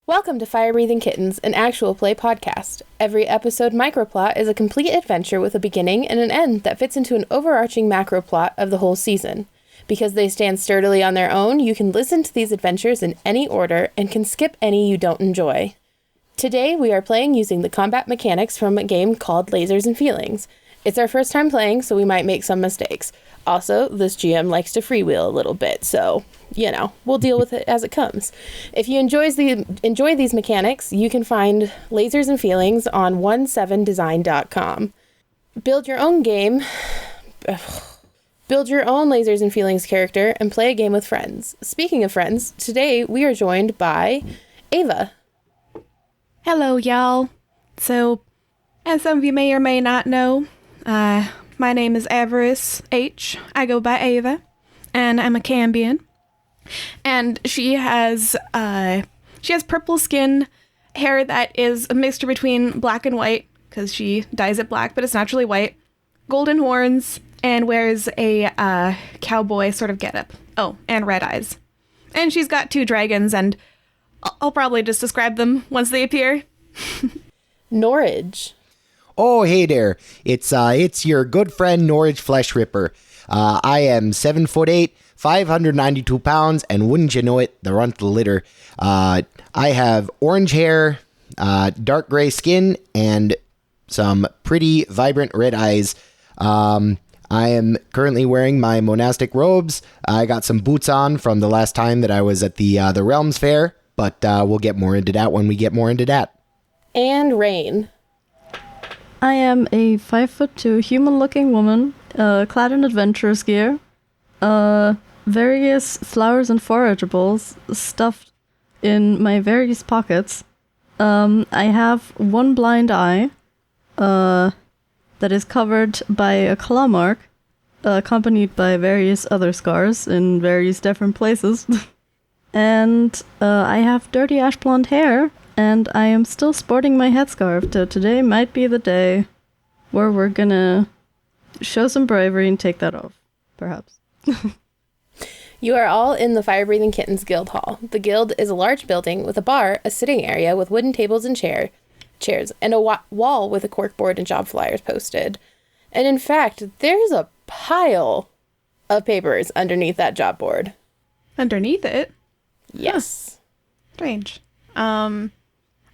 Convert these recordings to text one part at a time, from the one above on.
Welcome to Fire Breathing Kittens, an actual play podcast. Every episode microplot is a complete adventure with a beginning and an end that fits into an overarching macroplot of the whole season. Because they stand sturdily on their own, you can listen to these adventures in any order and can skip any you don't enjoy. Today we are playing using the combat mechanics from a game called Lasers and Feelings. It's our first time playing, so we might make some mistakes. Also, this GM likes to freewheel a little bit, so, we'll deal with it as it comes. If you enjoy these mechanics, you can find Lasers and Feelings on 17design.com. Build your own game. Build your own Lasers and Feelings character and play a game with friends. Speaking of friends, today we are joined by Ava. Hello, y'all. So, as some of you may or may not know, my name is Avarice H. I go by Ava, and I'm a Cambion. And she has purple skin, hair that is a mixture between black and white, because she dyes it black, but it's naturally white, golden horns, and wears a cowboy sort of getup. Oh, and red eyes. And she's got 2 dragons, and I'll probably just describe them once they appear. Norage. Oh, hey there. It's your good friend Norage Flesh Ripper. I am 7'8", 592 pounds, and wouldn't you know it, the runt of the litter. I have orange hair, dark gray skin, and some pretty vibrant red eyes. I am currently wearing my monastic robes. I got some boots on from the last time that I was at the Realms Fair, but we'll get more into that when we get more into that. And Reine. I am a 5'2" human-looking woman, clad in adventurer's gear. Various flowers and forageables stuffed in my various pockets. I have one blind eye that is covered by a claw mark, accompanied by various other scars in various different places. And I have dirty ash blonde hair, and I am still sporting my headscarf, so today might be the day where we're gonna show some bravery and take that off, perhaps. You are all in the Fire Breathing Kittens Guild Hall. The guild is a large building with a bar, a sitting area with wooden tables and chairs, and a wall with a corkboard and job flyers posted. And in fact, there's a pile of papers underneath that job board. Underneath it? Yes. Huh. Strange. I'm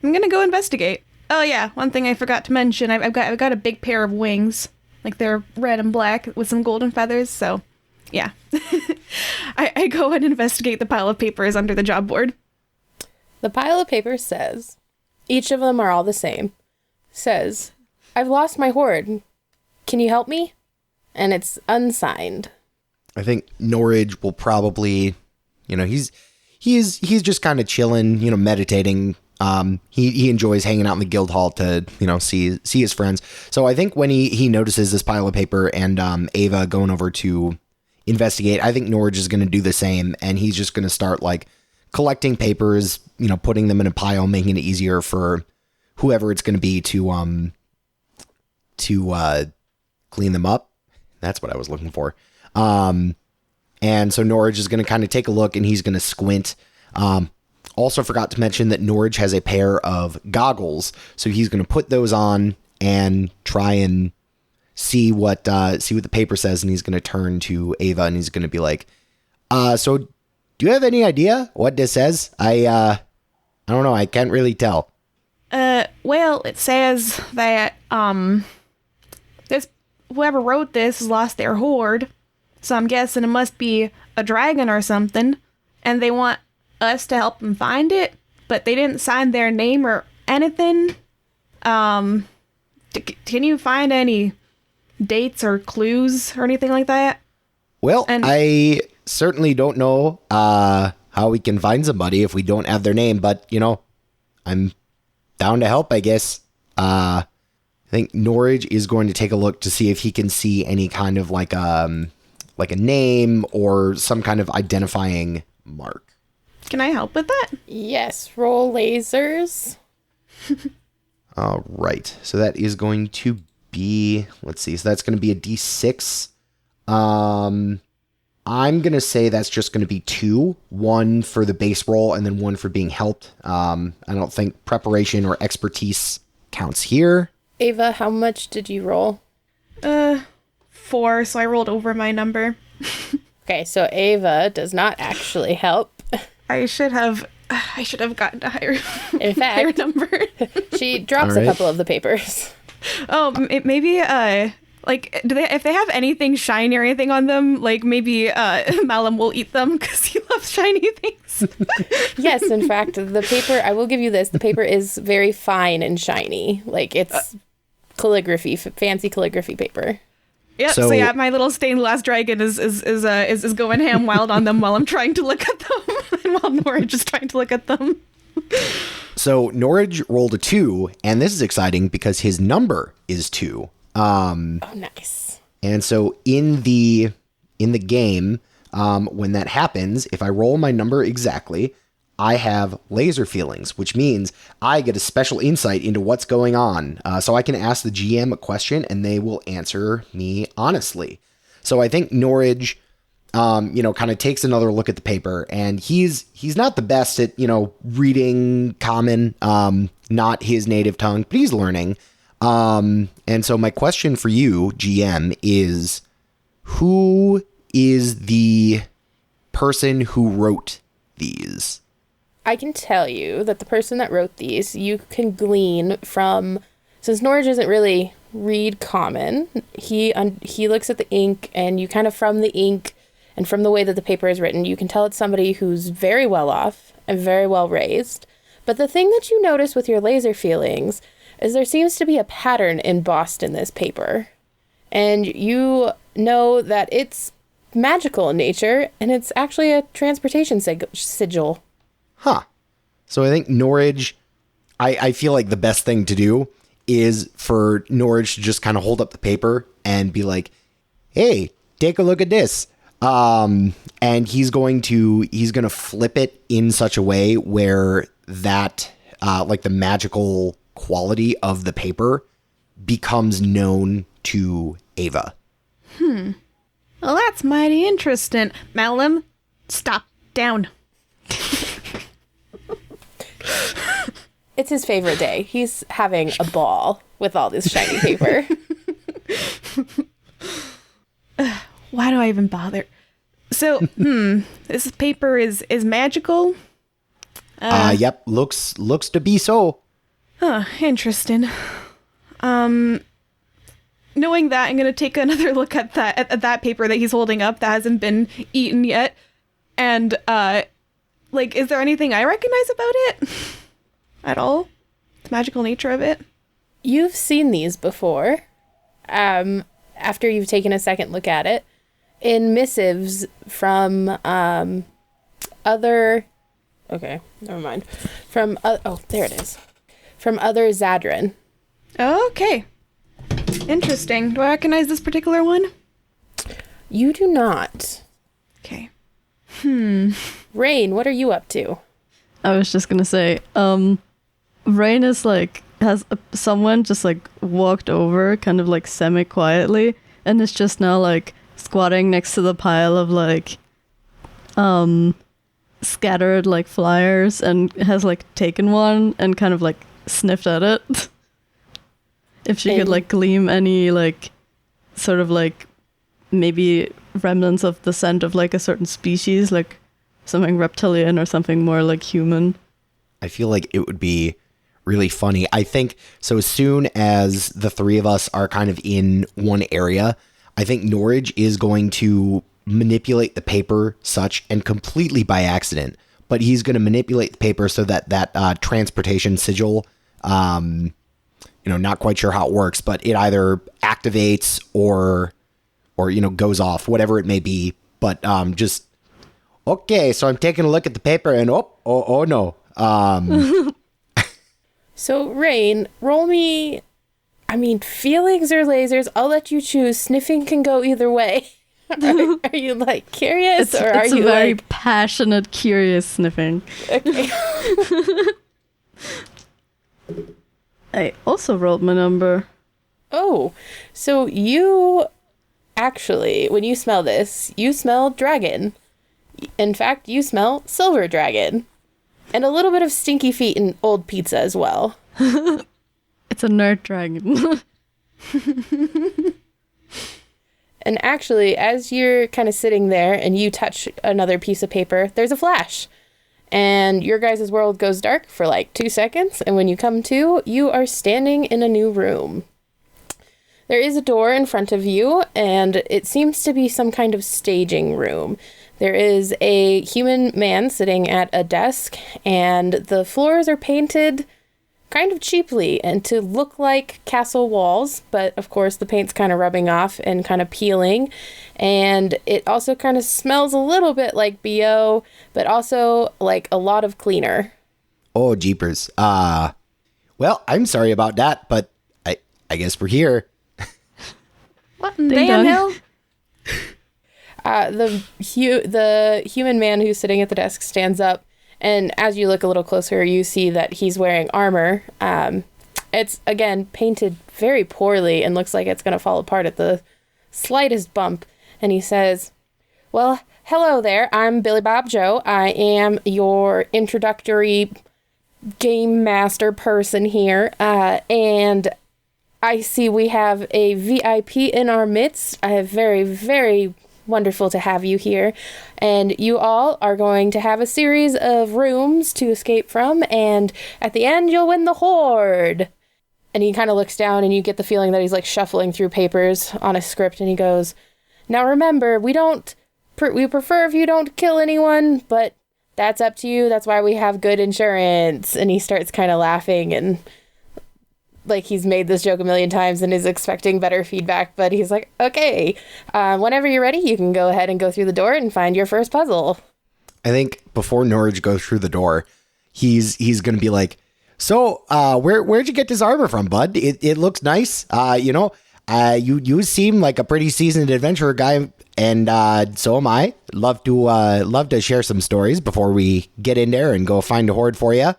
gonna go investigate. Oh yeah, one thing I forgot to mention, I've got a big pair of wings. Like they're red and black with some golden feathers, so yeah. I go and investigate the pile of papers under the job board. The pile of papers says, each of them are all the same. Says, I've lost my hoard. Can you help me? And it's unsigned. I think Norage will probably, he's just kind of chilling, meditating. He enjoys hanging out in the guild hall to, see his friends. So I think when he notices this pile of paper and Ava going over to investigate, I think Norage is going to do the same, and he's just going to start collecting papers, putting them in a pile, making it easier for whoever it's going to be to clean them up. That's what I was looking for. And so Norage is going to kind of take a look, and he's going to squint. Also forgot to mention that Norage has a pair of goggles, so he's going to put those on and try and see what the paper says, and he's going to turn to Ava, and he's going to be like, so do you have any idea what this says? I don't know, I can't really tell. Well, it says that, whoever wrote this has lost their hoard, so I'm guessing it must be a dragon or something, and they want us to help them find it, but they didn't sign their name or anything. Can you find any dates or clues or anything like that? Well, I certainly don't know how we can find somebody if we don't have their name, but, I'm down to help, I guess. I think Norage is going to take a look to see if he can see any kind of like a name or some kind of identifying mark. Can I help with that? Yes, roll lasers. All right, so that is going to be, let's see, so that's going to be a D6. I'm going to say that's just going to be 2. 1 for the base roll and then 1 for being helped. I don't think preparation or expertise counts here. Ava, how much did you roll? 4, so I rolled over my number. Okay, so Ava does not actually help. I should have gotten a higher, In fact, higher number. She drops a couple of the papers. Oh, maybe like if they have anything shiny or anything on them, like maybe Malum will eat them because he loves shiny things. Yes, in fact, the paper, I will give you this, the paper is very fine and shiny. Like it's calligraphy, fancy calligraphy paper. Yep. So yeah, my little stained glass dragon is going ham wild on them while I'm trying to look at them, and while Norage is trying to look at them. So Norage rolled a 2, and this is exciting because his number is 2. Oh, nice. And so in the game, when that happens, if I roll my number exactly, I have laser feelings, which means I get a special insight into what's going on. So I can ask the GM a question and they will answer me honestly. So I think Norage, kind of takes another look at the paper, and he's not the best at, reading common, not his native tongue, but he's learning. And so my question for you, GM, is who is the person who wrote these? I can tell you that the person that wrote these, you can glean from, since Norage doesn't really read common, he looks at the ink, and you kind of from the ink and from the way that the paper is written, you can tell it's somebody who's very well off and very well raised. But the thing that you notice with your laser feelings is there seems to be a pattern embossed in this paper. And you know that it's magical in nature, and it's actually a transportation sigil. Huh. So I think Norage, I feel like the best thing to do is for Norage to just kind of hold up the paper and be like, hey, take a look at this. And he's going to flip it in such a way where that, like the magical quality of the paper becomes known to Ava. Well, that's mighty interesting. Malum, stop down. It's his favorite day. He's having a ball with all this shiny paper. Why do I even bother? So, this paper is magical? Yep, looks to be so. Huh, interesting. Knowing that, I'm gonna take another look at that paper that he's holding up that hasn't been eaten yet. And, is there anything I recognize about it? At all? The magical nature of it? You've seen these before, after you've taken a second look at it, in missives from other... Okay, never mind. There it is. From other Zadrin. Okay. Interesting. Do I recognize this particular one? You do not. Okay. Reine, what are you up to? I was just gonna say, Reine is has someone just walked over kind of semi-quietly, and is just now squatting next to the pile of scattered flyers, and has taken one and kind of sniffed at it. If she could gleam any sort of maybe remnants of the scent of a certain species, something reptilian or something more human. I feel like it would be really funny. I think so. As soon as the three of us are kind of in one area, I think Norage is going to manipulate the paper such, and completely by accident, but he's going to manipulate the paper so that transportation sigil, not quite sure how it works, but it either activates or goes off, whatever it may be. But just, okay, so I'm taking a look at the paper and oh no. So, Reine, roll me... feelings or lasers, I'll let you choose. Sniffing can go either way. Are you, curious, or are it's you, a very passionate, curious sniffing. Okay. I also rolled my number. Oh, so you actually, when you smell this, you smell dragon. In fact, you smell silver dragon. And a little bit of stinky feet and old pizza as well. It's a nerd dragon. And actually, as you're kind of sitting there and you touch another piece of paper, there's a flash. And your guys' world goes dark for like 2 seconds. And when you come to, you are standing in a new room. There is a door in front of you, and it seems to be some kind of staging room. There is a human man sitting at a desk, and the floors are painted kind of cheaply and to look like castle walls, but of course the paint's kind of rubbing off and kind of peeling, and it also kind of smells a little bit like BO, but also like a lot of cleaner. Oh, jeepers. Well, I'm sorry about that, but I guess we're here. What in damn hell? The human man who's sitting at the desk stands up, and as you look a little closer, you see that he's wearing armor. It's, again, painted very poorly and looks like it's going to fall apart at the slightest bump. And he says, well, hello there. I'm Billy Bob Joe. I am your introductory game master person here. And I see we have a VIP in our midst. Very, very wonderful to have you here. And you all are going to have a series of rooms to escape from. And at the end, you'll win the hoard. And he kind of looks down, and you get the feeling that he's like shuffling through papers on a script. And he goes, now remember, we prefer if you don't kill anyone, but that's up to you. That's why we have good insurance. And he starts kind of laughing, and like he's made this joke a million times and is expecting better feedback, but he's like, okay, whenever you're ready, you can go ahead and go through the door and find your first puzzle. I think before Norage goes through the door, he's going to be like, so, where'd you get this armor from, bud? It looks nice. You seem like a pretty seasoned adventurer guy, and so am I. Love to share some stories before we get in there and go find a hoard for you.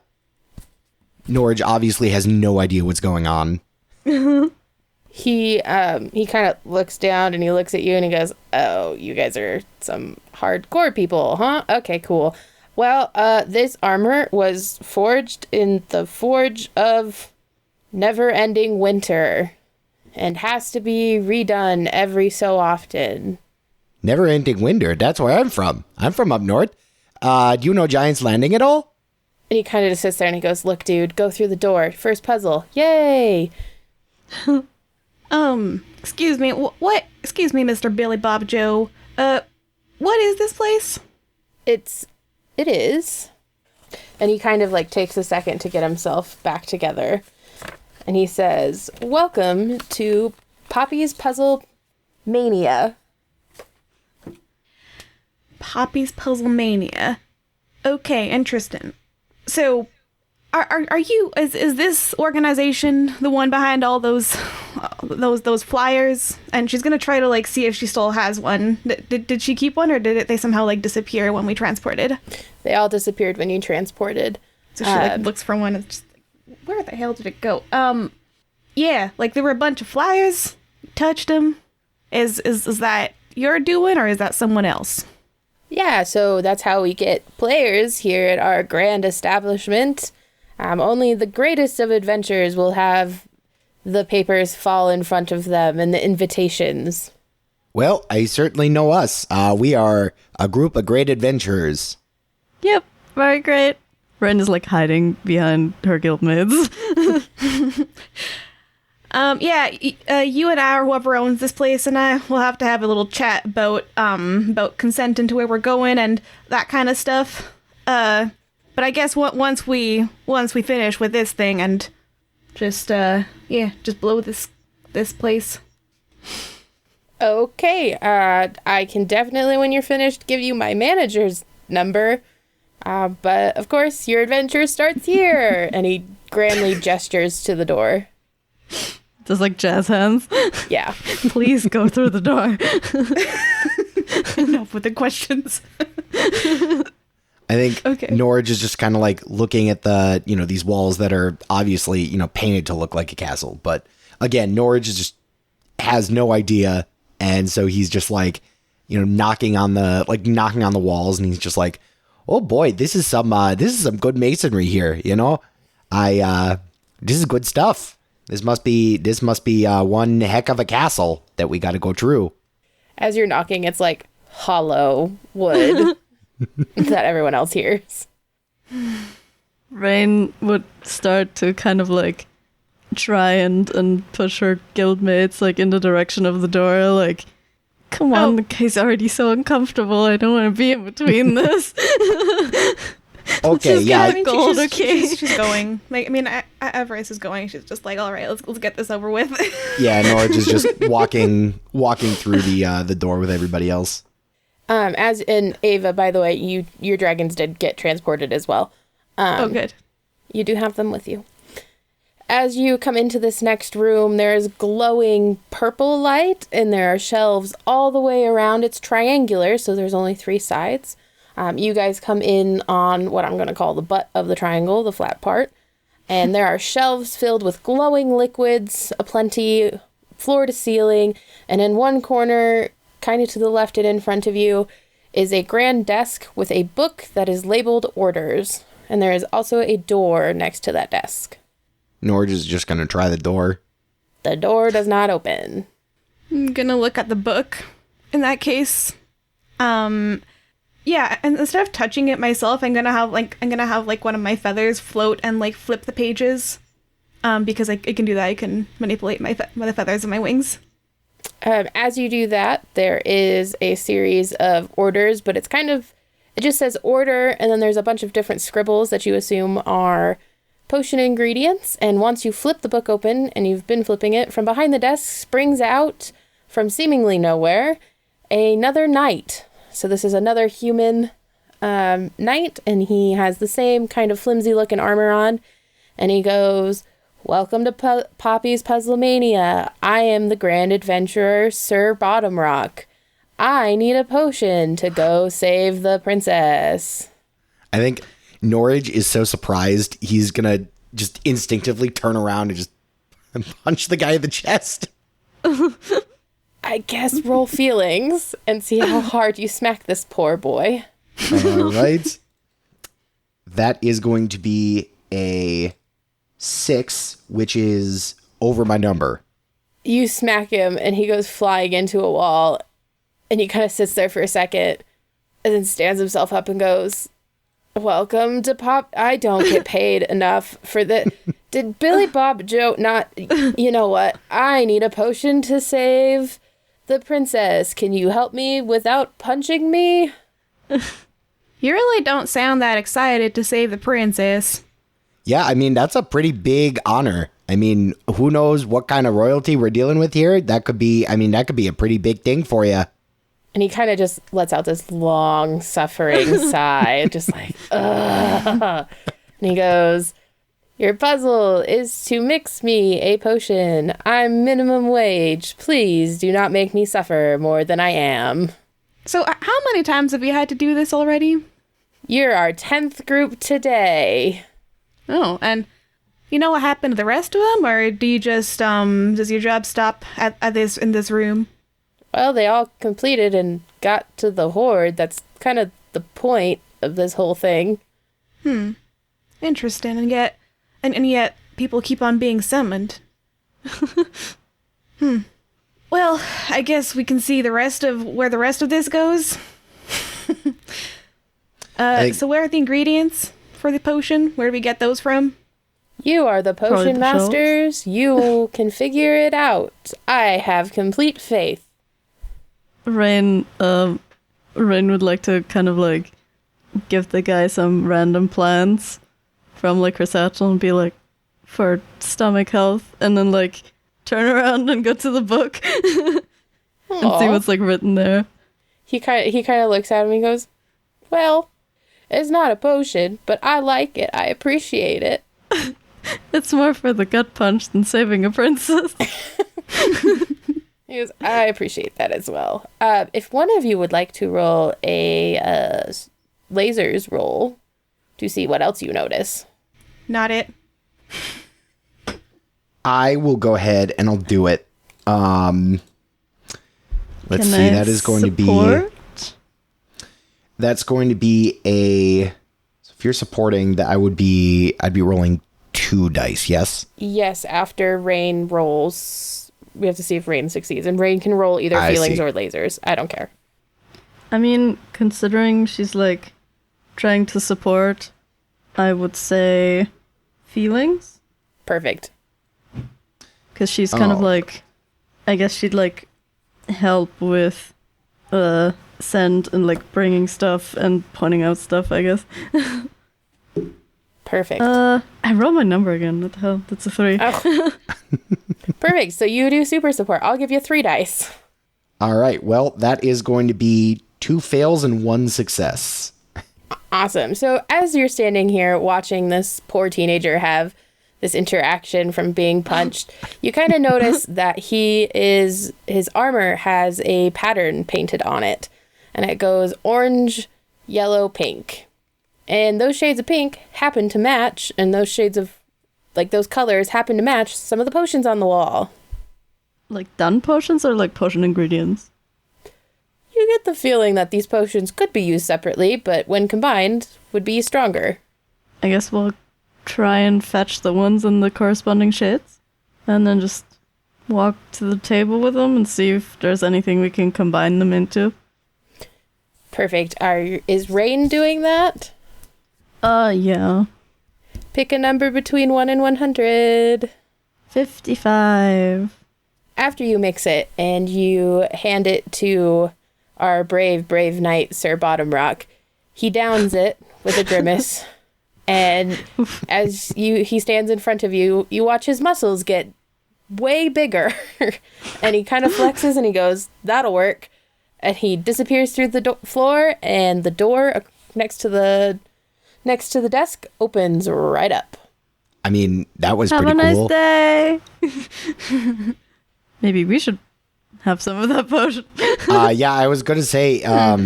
Norage obviously has no idea what's going on. He kind of looks down and he looks at you and he goes, oh, you guys are some hardcore people, huh? Okay, cool. Well, this armor was forged in the Forge of Never-Ending Winter and has to be redone every so often. Never-Ending Winter? That's where I'm from. I'm from up north. Do you know Giant's Landing at all? And he kind of just sits there and he goes, look, dude, go through the door. First puzzle. Yay! Excuse me. What? Excuse me, Mr. Billy Bob Joe. What is this place? It is. And he kind of like takes a second to get himself back together. And he says, welcome to Poppy's Puzzle Mania. Poppy's Puzzle Mania. Okay, interesting. So, are you, is this organization the one behind all those flyers? And she's gonna try to like see if she still has one. Did she keep one, or they somehow like disappear when we transported? They all disappeared when you transported. So she like looks for one and just like, where the hell did it go? Yeah, like there were a bunch of flyers. Touched them. Is that your doing, or is that someone else? Yeah, so that's how we get players here at our grand establishment. Only the greatest of adventures will have the papers fall in front of them and the invitations. Well, I certainly know us. We are a group of great adventurers. Yep, very great. Ren is like hiding behind her guildmates. You and I, or whoever owns this place, and I will have to have a little chat about consent into where we're going and that kind of stuff. But I guess once we finish with this thing and just blow this place. Okay, I can definitely, when you're finished, give you my manager's number. But of course, your adventure starts here. And he grandly gestures to the door. Just like jazz hands. Yeah. Please go through the door. Enough with the questions. I think Norage is just kind of like looking at the, these walls that are obviously, painted to look like a castle. But again, Norage just has no idea And so he's just like, knocking on the walls, and he's just like, oh boy, this is some good masonry here, this is good stuff. This must be one heck of a castle that we got to go through. As you're knocking, it's like hollow wood that everyone else hears. Reine would start to kind of like try and push her guildmates like in the direction of the door, like, come on, the guy's already so uncomfortable. I don't want to be in between this. Okay, yeah. I mean, she's going. Everest is going. She's just like, all right, let's get this over with. Yeah, Norage is just walking through the door with everybody else. As in Ava, by the way, your dragons did get transported as well. Oh, good. You do have them with you. As you come into this next room, there is glowing purple light, and there are shelves all the way around. It's triangular, so there's only 3 sides. You guys come in on what I'm going to call the butt of the triangle, the flat part. And there are shelves filled with glowing liquids, aplenty, floor to ceiling. And in one corner, kind of to the left and in front of you, is a grand desk with a book that is labeled orders. And there is also a door next to that desk. Norage is just going to try the door. The door does not open. I'm going to look at the book in that case. Yeah, and instead of touching it myself, I'm gonna have one of my feathers float and like flip the pages, because I can do that. I can manipulate the feathers of my wings. As you do that, there is a series of orders, but it just says order, and then there's a bunch of different scribbles that you assume are potion ingredients. And once you flip the book open, and you've been flipping it, from behind the desk springs out, from seemingly nowhere, another knight. So this is another human knight, and he has the same kind of flimsy looking armor on. And he goes, welcome to Poppy's Puzzlemania. I am the grand adventurer, Sir Bottomrock. I need a potion to go save the princess. I think Norage is so surprised, he's going to just instinctively turn around and just punch the guy in the chest. I guess roll feelings and see how hard you smack this poor boy. All right. That is going to be a 6, which is over my number. You smack him and he goes flying into a wall, and he kind of sits there for a second and then stands himself up and goes, welcome to Pop. I don't get paid enough for the... Did Billy Bob Joe not... You know what? I need a potion to save the princess. Can you help me without punching me? You really don't sound that excited to save the princess. Yeah, I mean, that's a pretty big honor. I mean, who knows what kind of royalty we're dealing with here? That could be a pretty big thing for you. And he kind of just lets out this long suffering sigh, just like, ugh. And he goes, your puzzle is to mix me a potion. I'm minimum wage. Please do not make me suffer more than I am. So how many times have you had to do this already? You're our 10th group today. Oh, and you know what happened to the rest of them? Or do you just, does your job stop in this room? Well, they all completed and got to the hoard. That's kind of the point of this whole thing. Interesting. And yet people keep on being summoned. Well, I guess we can see where the rest of this goes. So where are the ingredients for the potion? Where do we get those from? You are the potion masters. You can figure it out. I have complete faith. Reine would like to kind of like give the guy some random plans from like her satchel and be like, for stomach health, and then like turn around and go to the book and see what's like written there. He kind of looks at him and goes, well, it's not a potion, but I like it. I appreciate it. It's more for the gut punch than saving a princess. He goes, I appreciate that as well. If one of you would like to roll a lasers roll to see what else you notice. Not it. I will go ahead and I'll do it. Let's Can see. I That is going to be. support? That's going to be a. So if you're supporting, that I'd be rolling 2 dice. Yes. Yes, after Reine rolls, we have to see if Reine succeeds. And Reine can roll either I feelings see. or lasers. I don't care. I mean, considering she's like trying to support, I would say feelings. Perfect. Because she's kind of Oh. like, I guess she'd like help with send and like bringing stuff and pointing out stuff, I guess. Perfect. I rolled my number again. What the hell? That's a 3. Oh. Perfect. So you do super support. I'll give you 3 dice. All right. Well, that is going to be 2 fails and 1 success. Awesome. So as you're standing here watching this poor teenager have this interaction from being punched, you kind of notice that his armor has a pattern painted on it. And it goes orange, yellow, pink. And those shades of pink happen to match, and those shades of, like, those colors happen to match some of the potions on the wall. Like done potions or like potion ingredients? You get the feeling that these potions could be used separately, but when combined, would be stronger. I guess we'll try and fetch the ones in the corresponding shades, and then just walk to the table with them and see if there's anything we can combine them into. Perfect. Is Reine doing that? Yeah. Pick a number between 1 and 100. 55. After you mix it and you hand it to our brave knight, Sir Bottomrock, he downs it with a grimace. And as he stands in front of you, you watch his muscles get way bigger. And he kind of flexes and he goes, "That'll work." And he disappears through the floor, and the door next to the desk opens right up. I mean, that was Have pretty a cool. nice day. Maybe we should have some of that potion. Yeah, I was going to say, are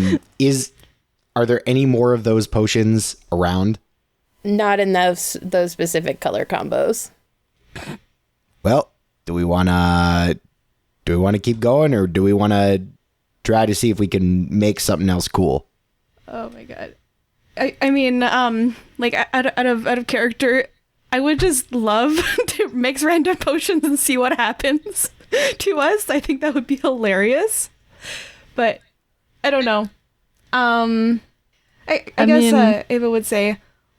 there any more of those potions around? Not in those specific color combos. Well, do we want to keep going, or do we want to try to see if we can make something else cool? Oh my god. I mean, like out of character, I would just love to mix random potions and see what happens to us. I think that would be hilarious. But I don't know. I guess Ava would say,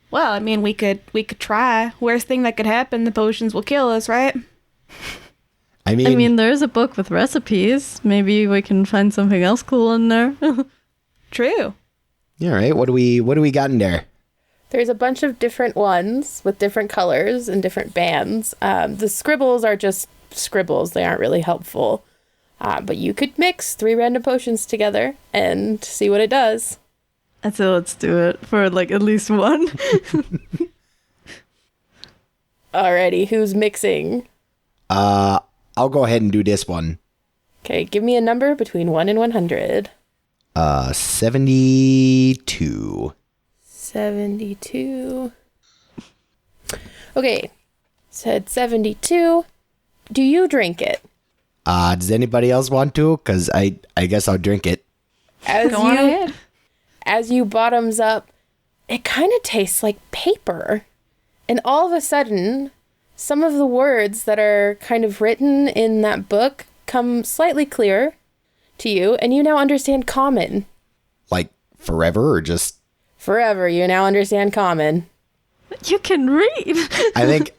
well, I mean, we could try. Worst thing that could happen, the potions will kill us, right? I mean, there is a book with recipes. Maybe we can find something else cool in there. True. all right. What do we got in there? There's a bunch of different ones with different colors and different bands. The scribbles are just scribbles. They aren't really helpful. But you could mix 3 random potions together and see what it does. I'd say let's do it for like at least one. Alrighty, who's mixing? I'll go ahead and do this one. Okay, give me a number between 1 and 100. 72. 72. Okay, said 72. Do you drink it? Does anybody else want to? Because I guess I'll drink it. Go on ahead. As you bottoms up, it kind of tastes like paper. And all of a sudden, some of the words that are kind of written in that book come slightly clearer to you, and you now understand common. Like forever, or just Forever, you now understand common. You can read. I think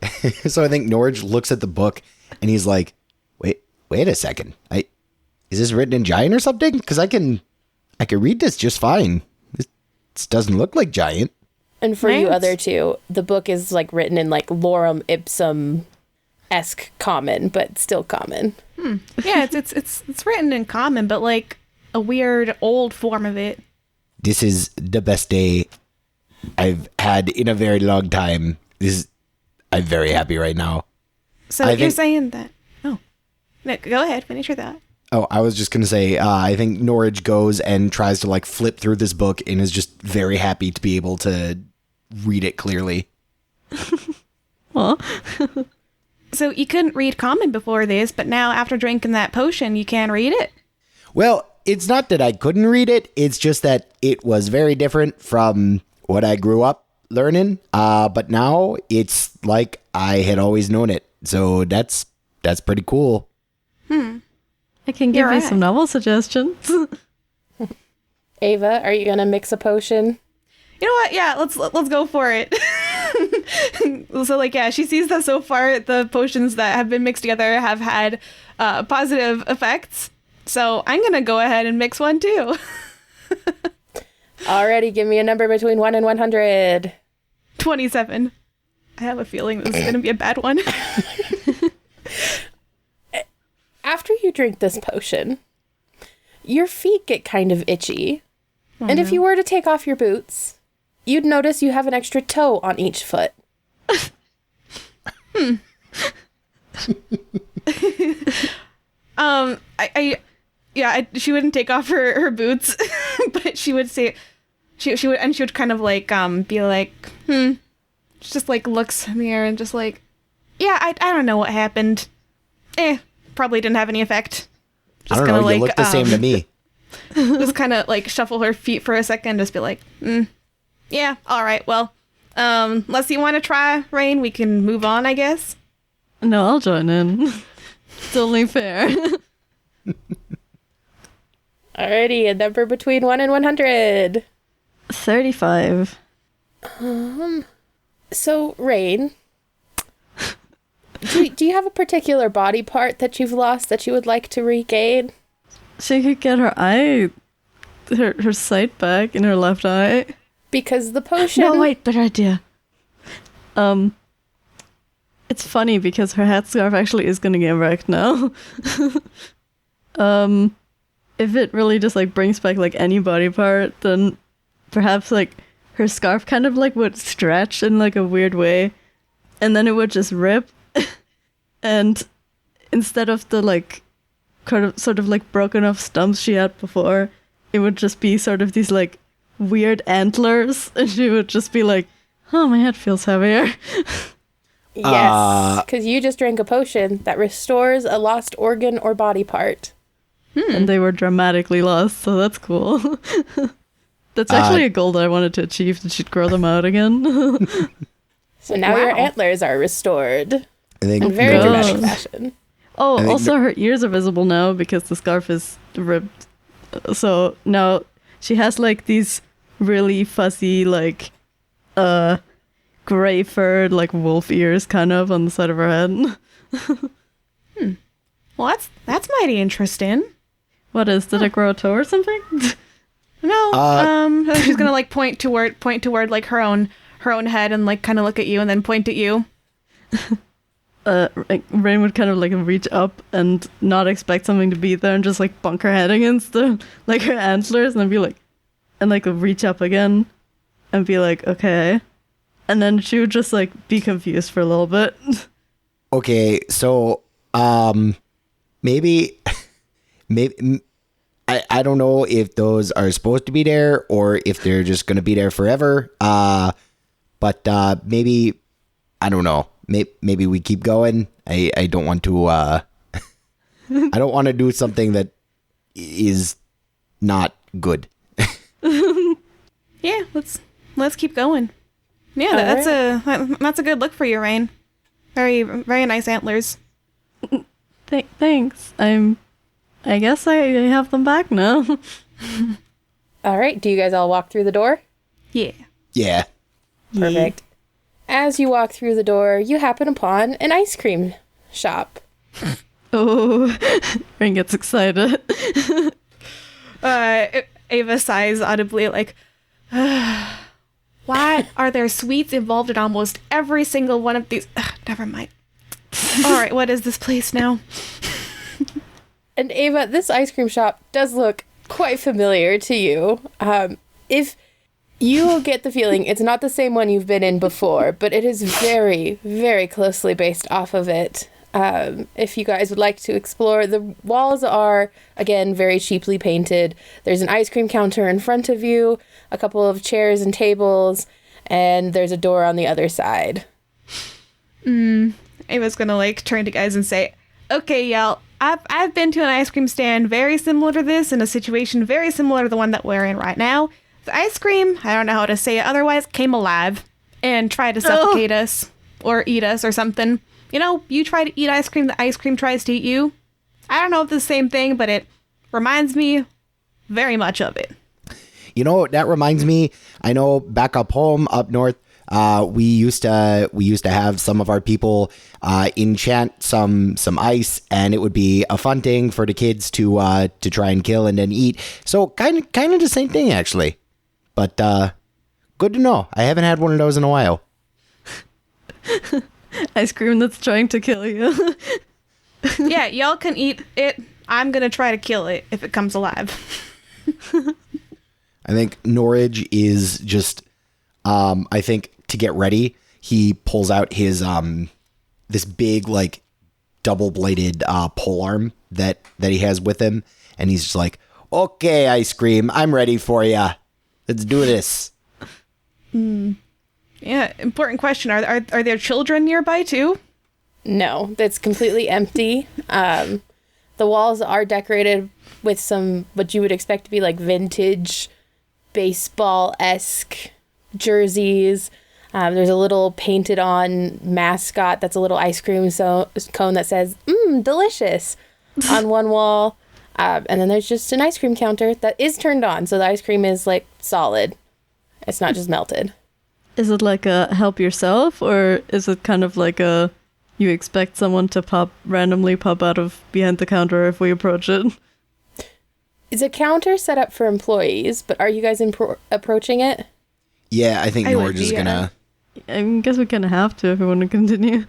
so. I think Norage looks at the book and he's like, "Wait a second. Is this written in Giant or something? Because I can read this just fine. This doesn't look like Giant." And for you Nice. other two, the book is like written in like lorem ipsum-esque common, but still common. Yeah, it's written in common, but like a weird old form of it. This is the best day I've had in a very long time. I'm very happy right now. So I you're think- saying that? Oh, Nick, go ahead, finish your thought. Oh, I was just going to say, I think Norage goes and tries to like flip through this book and is just very happy to be able to read it clearly. Well, So you couldn't read common before this, but now after drinking that potion, you can read it. Well, it's not that I couldn't read it. It's just that it was very different from what I grew up learning. But now it's like I had always known it. So that's pretty cool. I can give you some novel suggestions. Ava, are you going to mix a potion? You know what? Yeah, let's go for it. So, like, yeah, she sees that so far the potions that have been mixed together have had positive effects. So I'm going to go ahead and mix one, too. Alrighty, give me a number between 1 and 100. 27. I have a feeling this is going to be a bad one. After you drink this potion, your feet get kind of itchy. And if you were to take off your boots, you'd notice you have an extra toe on each foot. She wouldn't take off her boots, but she would say, she would kind of like be like, She just like looks in the air and just like, yeah, I don't know what happened. Probably didn't have any effect. Just I don't know, like, you look the same to me. Just kind of like shuffle her feet for a second, just be like, yeah, all right, well, unless you want to try, Reine, we can move on, I guess. No, I'll join in. It's only fair. Alrighty, a number between 1 and 100. 35. So, Reine, do you have a particular body part that you've lost that you would like to regain? She could get her sight back in her left eye. Because the potion... No, wait, better idea. It's funny because her headscarf actually is gonna get wrecked now. If it really just like brings back like any body part, then perhaps like her scarf kind of like would stretch in like a weird way, and then it would just rip, and instead of the like sort of like broken off stumps she had before, it would just be sort of these like weird antlers, and she would just be like, oh, my head feels heavier. Yes, because you just drank a potion that restores a lost organ or body part. And they were dramatically lost, so that's cool. That's actually a goal that I wanted to achieve, that she'd grow them out again. So now your antlers are restored. In very Nice. dramatic fashion. Oh, also her ears are visible now because the scarf is ripped. So now she has like these really fuzzy, like, gray furred, like wolf ears kind of on the side of her head. Well, that's mighty interesting. What is, did it grow a toe or something? No. She's gonna like point toward like her own head and like kind of look at you and then point at you. Reine would kind of like reach up and not expect something to be there and just like bunk her head against the like her antlers and then be like, and like reach up again and be like, okay, and then she would just like be confused for a little bit. Okay, so maybe I don't know if those are supposed to be there or if they're just gonna be there forever. But maybe, I don't know. Maybe we keep going. I don't want to. I don't want to do something that is not good. Yeah, let's keep going. Yeah, that's a good look for you, Reine. Very very nice antlers. Thanks. I guess I have them back now. All right, do you guys all walk through the door? Yeah. Yeah. Perfect. As you walk through the door, you happen upon an ice cream shop. Oh, Reine gets excited. Ava sighs audibly like, why are there sweets involved in almost every single one of these? Never mind. All right, what is this place now? And Ava, this ice cream shop does look quite familiar to you. If you get the feeling it's not the same one you've been in before, but it is very, very closely based off of it. If you guys would like to explore, the walls are, again, very cheaply painted. There's an ice cream counter in front of you, a couple of chairs and tables, and there's a door on the other side. Ava's gonna like turn to guys and say, okay, y'all, I've been to an ice cream stand very similar to this, in a situation very similar to the one that we're in right now. The ice cream, I don't know how to say it otherwise, came alive and tried to suffocate us or eat us or something. You know, you try to eat ice cream, the ice cream tries to eat you. I don't know if it's the same thing, but it reminds me very much of it. You know, that reminds me, I know back up home, up north, we used to have some of our people enchant some ice, and it would be a fun thing for the kids to try and kill and then eat. So kind of the same thing, actually. But good to know. I haven't had one of those in a while. Ice cream that's trying to kill you. Yeah, y'all can eat it. I'm gonna try to kill it if it comes alive. I think Norage is just, I think to get ready, he pulls out his, this big, like, double-bladed polearm that he has with him. And he's just like, okay, ice cream, I'm ready for ya. Let's do this. Yeah, important question. Are there children nearby, too? No, that's completely empty. The walls are decorated with some, what you would expect to be like vintage baseball-esque jerseys. There's a little painted on mascot that's a little ice cream cone that says, delicious on one wall. And then there's just an ice cream counter that is turned on. So the ice cream is like solid. It's not just melted. Is it like a help yourself, or is it kind of like a you expect someone to randomly pop out of behind the counter if we approach it? It's a counter set up for employees, but are you guys approaching it? Yeah, I think Norage is gonna... I guess we kind of have to if we want to continue.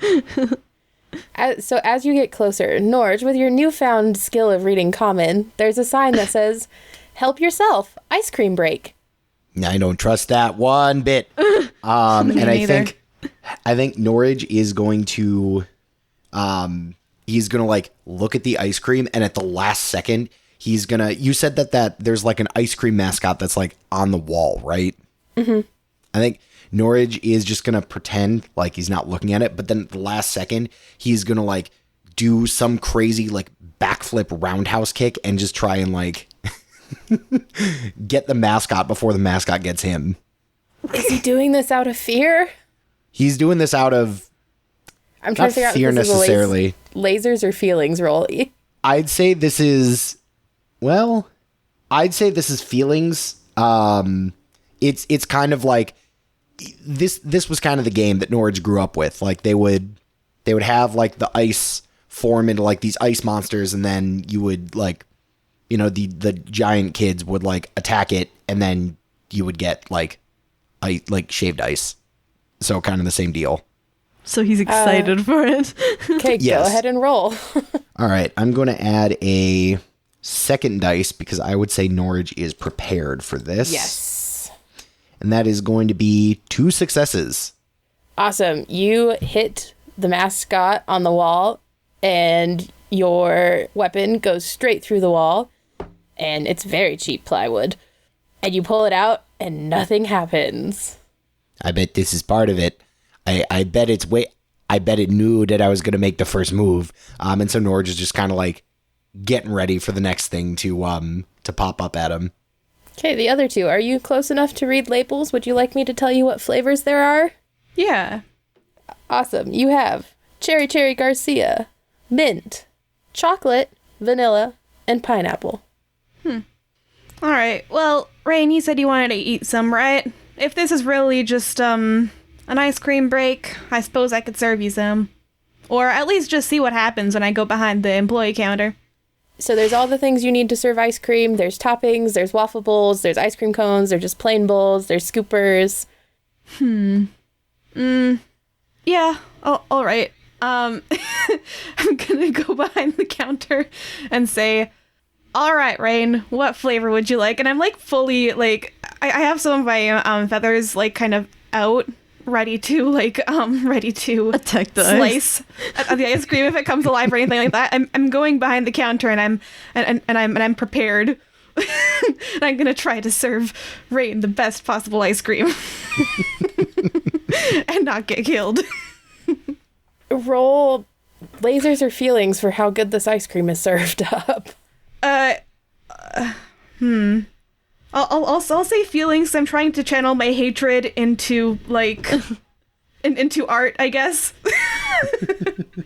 So as you get closer, Norage, with your newfound skill of reading common, there's a sign that says, help yourself, ice cream break. I don't trust that one bit. And I think Norage is going to, he's going to like look at the ice cream, and at the last second, he's going to, you said that there's like an ice cream mascot that's like on the wall, right? Mm-hmm. I think Norage is just going to pretend like he's not looking at it, but then at the last second, he's going to like do some crazy like backflip roundhouse kick and just try and like get the mascot before the mascot gets him. Is he doing this out of fear? He's doing this out of I'm trying to figure out fear if this necessarily. Is a lasers or feelings roll. I'd say this is feelings. It's kind of like this was kind of the game that Norage grew up with. Like they would have like the ice form into like these ice monsters, and then you would like, you know, the giant kids would like attack it, and then you would get like shaved ice. So kind of the same deal. So he's excited for it. Okay, yes. Go ahead and roll. All right, I'm going to add a second dice because I would say Norage is prepared for this. Yes. And that is going to be 2 successes. Awesome. You hit the mascot on the wall, and your weapon goes straight through the wall, and it's very cheap plywood. And you pull it out, and nothing happens. I bet this is part of it. I bet it knew that I was going to make the first move. And so Norage is just kind of like getting ready for the next thing to pop up at him. Okay, the other two. Are you close enough to read labels? Would you like me to tell you what flavors there are? Yeah. Awesome. You have Cherry Cherry Garcia, mint, chocolate, vanilla, and pineapple. All right. Well, Reine, you said you wanted to eat some, right? If this is really just an ice cream break, I suppose I could serve you some. Or at least just see what happens when I go behind the employee counter. So there's all the things you need to serve ice cream. There's toppings, there's waffle bowls, there's ice cream cones, there's just plain bowls, there's scoopers. Yeah. Oh, all right. I'm gonna go behind the counter and say, all right, Reine, what flavor would you like? And I'm like fully like, I have some of my feathers like kind of out, ready to Attack the slice the ice cream if it comes alive or anything like that. I'm going behind the counter and I'm prepared. And I'm gonna try to serve Reine the best possible ice cream and not get killed. Roll lasers or feelings for how good this ice cream is served up? I'll say feelings. I'm trying to channel my hatred into, like, into art, I guess.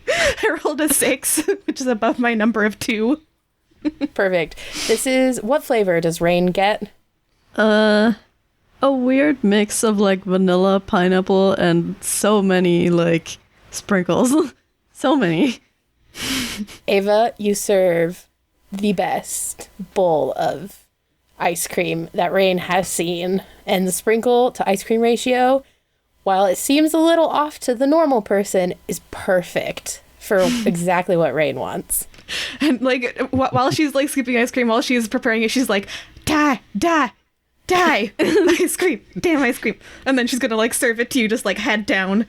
I rolled a 6, which is above my number of 2. Perfect. What flavor does Reine get? A weird mix of like vanilla, pineapple, and so many like sprinkles. So many. Ava, you serve the best bowl of ice cream that Reine has seen. And the sprinkle to ice cream ratio, while it seems a little off to the normal person, is perfect for exactly what Reine wants. And, like, while she's, like, scooping ice cream, while she's preparing it, she's like, die, ice cream, damn ice cream. And then she's gonna, like, serve it to you just, like, head down.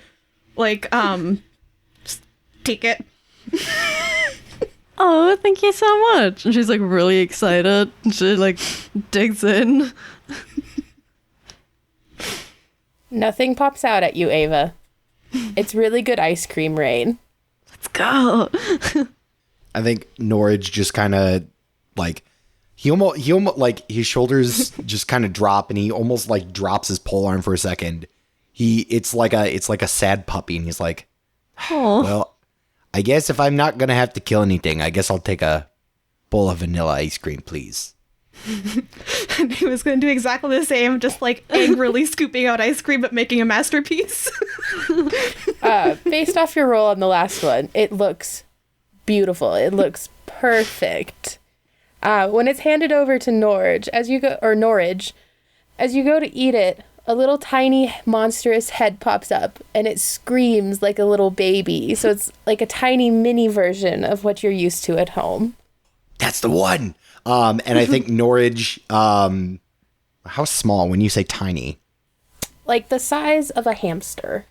Like, just take it. Oh, thank you so much. And she's, like, really excited. She, like, digs in. Nothing pops out at you, Ava. It's really good ice cream, Reine. Let's go. I think Norage just kind of like he almost like his shoulders just kind of drop and he almost like drops his polearm for a second. It's like a sad puppy and he's like, Oh. well, I guess if I'm not gonna have to kill anything, I guess I'll take a bowl of vanilla ice cream, please. And he was gonna do exactly the same, just, like, angrily scooping out ice cream but making a masterpiece. Based off your roll on the last one, it looks beautiful. It looks perfect. When it's handed over to Norage, as you go to eat it, a little tiny monstrous head pops up and it screams like a little baby. So it's like a tiny mini version of what you're used to at home. That's the one. And I think Norage, how small when you say tiny? Like the size of a hamster.